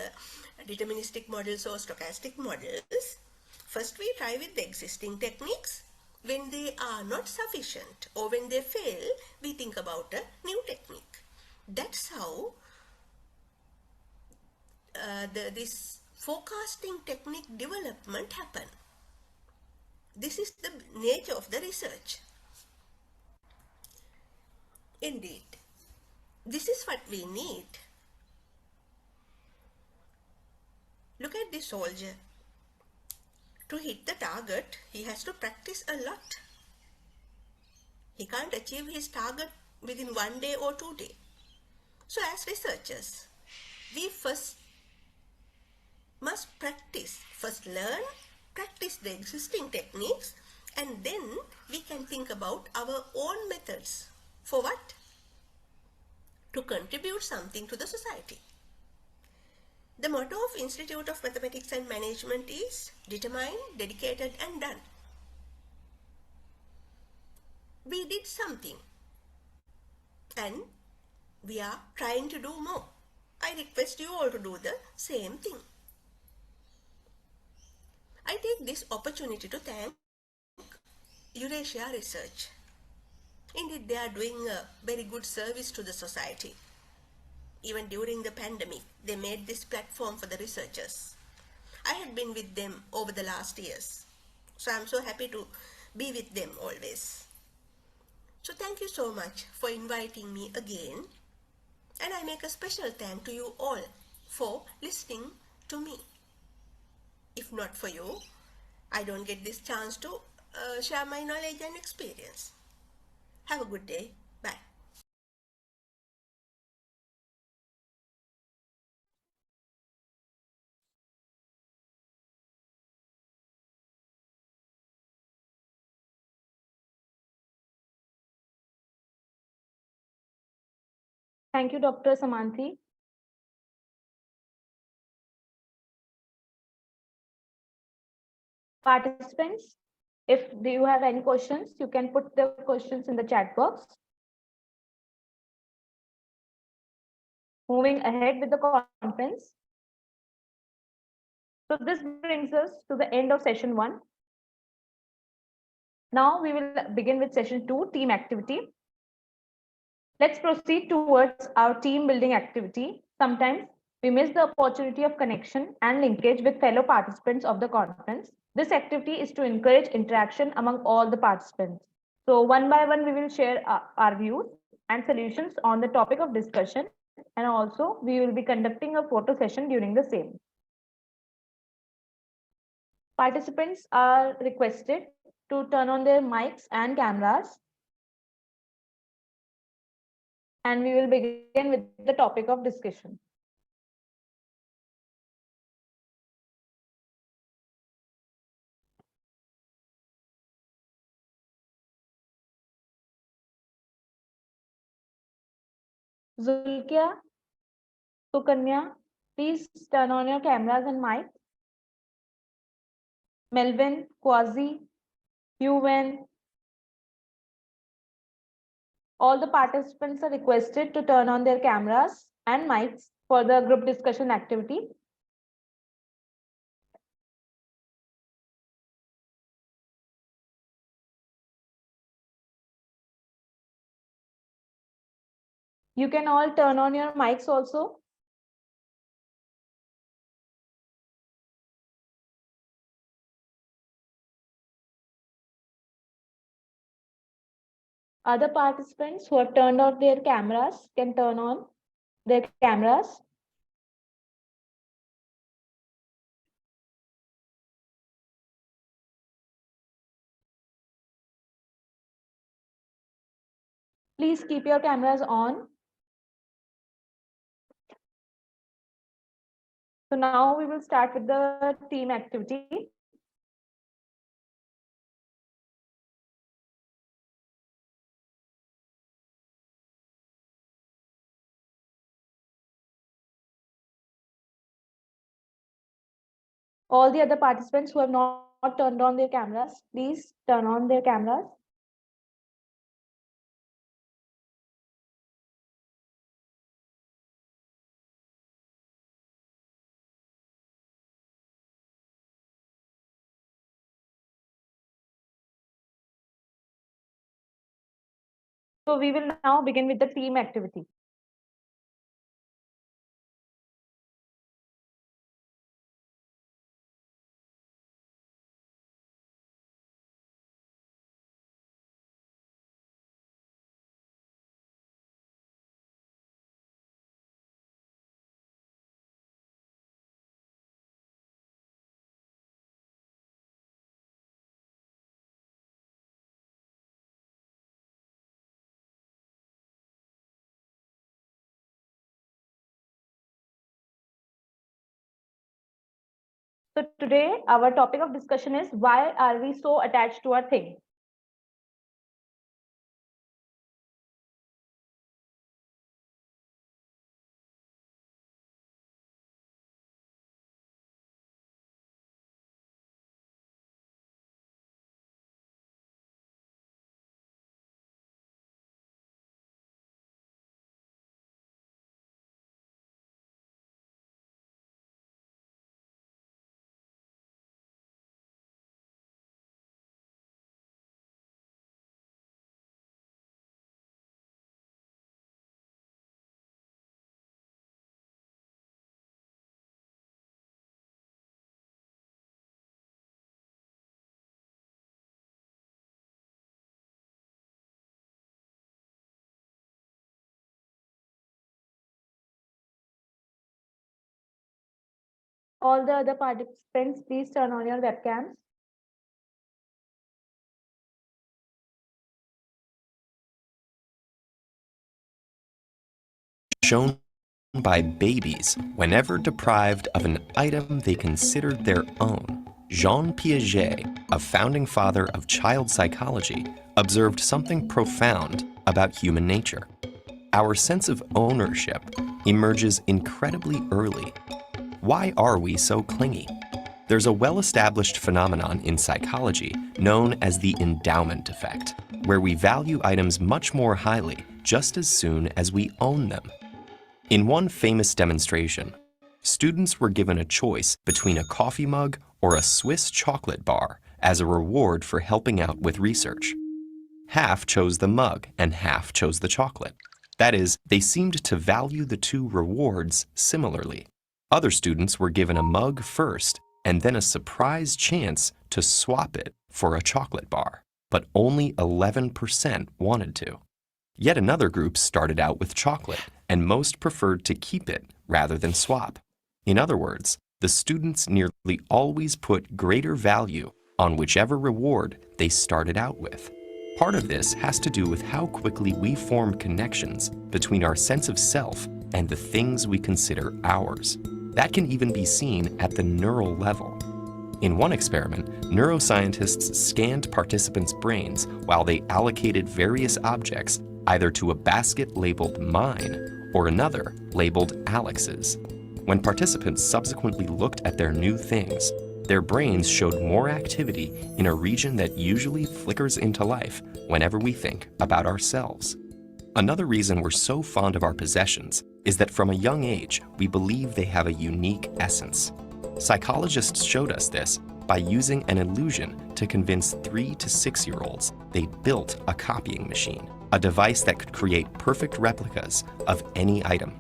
deterministic models or stochastic models, first we try with the existing techniques. When they are not sufficient or when they fail, we think about a new technique. That's how this forecasting technique development happen. This is the nature of the research. Indeed, this is what we need. Look at this soldier. To hit the target, he has to practice a lot. He can't achieve his target within 1 day or 2 days. So as researchers, we first must practice, first learn, practice the existing techniques, and then we can think about our own methods. For what? To contribute something to the society. The motto of Institute of Mathematics and Management is determined, dedicated and done. We did something and we are trying to do more. I request you all to do the same thing. I take this opportunity to thank Eurasia Research. Indeed, they are doing a very good service to the society. Even during the pandemic, they made this platform for the researchers. I had been with them over the last years, so I'm so happy to be with them always. So thank you so much for inviting me again, and I make a special thank to you all for listening to me. If not for you, I don't get this chance to share my knowledge and experience. Have a good day. Bye. Thank you, Dr. Samanthi. Participants, if do you have any questions, you can put the questions in the chat box. Moving ahead with the conference. So this brings us to the end of session 1. Now we will begin with session 2, team activity. Let's proceed towards our team building activity. Sometimes we miss the opportunity of connection and linkage with fellow participants of the conference. This activity is to encourage interaction among all the participants. So one by one, we will share our views and solutions on the topic of discussion. And also we will be conducting a photo session during the same. Participants are requested to turn on their mics and cameras. And we will begin with the topic of discussion. Zulkia, Sukanya, please turn on your cameras and mic. Melvin, Quasi, Yuwen. All the participants are requested to turn on their cameras and mics for the group discussion activity. You can all turn on your mics also. Other participants who have turned off their cameras can turn on their cameras. Please keep your cameras on. So now we will start with the team activity. All the other participants who have not turned on their cameras, please turn on their cameras. So we will now begin with the team activity. So today our topic of discussion is why are we so attached to our thing? All the other participants, please turn on your webcams. Shown by babies whenever deprived of an item they considered their own. Jean Piaget, a founding father of child psychology, observed something profound about human nature. Our sense of ownership emerges incredibly early. Why are we so clingy? There's a well-established phenomenon in psychology known as the endowment effect, where we value items much more highly just as soon as we own them. In one famous demonstration, students were given a choice between a coffee mug or a Swiss chocolate bar as a reward for helping out with research. Half chose the mug and half chose the chocolate. That is, they seemed to value the two rewards similarly. Other students were given a mug first and then a surprise chance to swap it for a chocolate bar, but only 11% wanted to. Yet another group started out with chocolate, and most preferred to keep it rather than swap. In other words, the students nearly always put greater value on whichever reward they started out with. Part of this has to do with how quickly we form connections between our sense of self and the things we consider ours. That can even be seen at the neural level. In one experiment, neuroscientists scanned participants' brains while they allocated various objects either to a basket labeled mine or another labeled Alex's. When participants subsequently looked at their new things, their brains showed more activity in a region that usually flickers into life whenever we think about ourselves. Another reason we're so fond of our possessions is that from a young age, we believe they have a unique essence. Psychologists showed us this by using an illusion to convince 3 to 6-year-olds they built a copying machine, a device that could create perfect replicas of any item.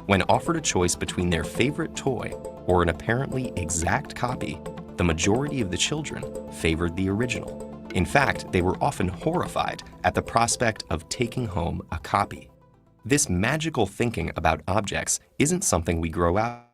When offered a choice between their favorite toy or an apparently exact copy, the majority of the children favored the original. In fact, they were often horrified at the prospect of taking home a copy. This magical thinking about objects isn't something we grow out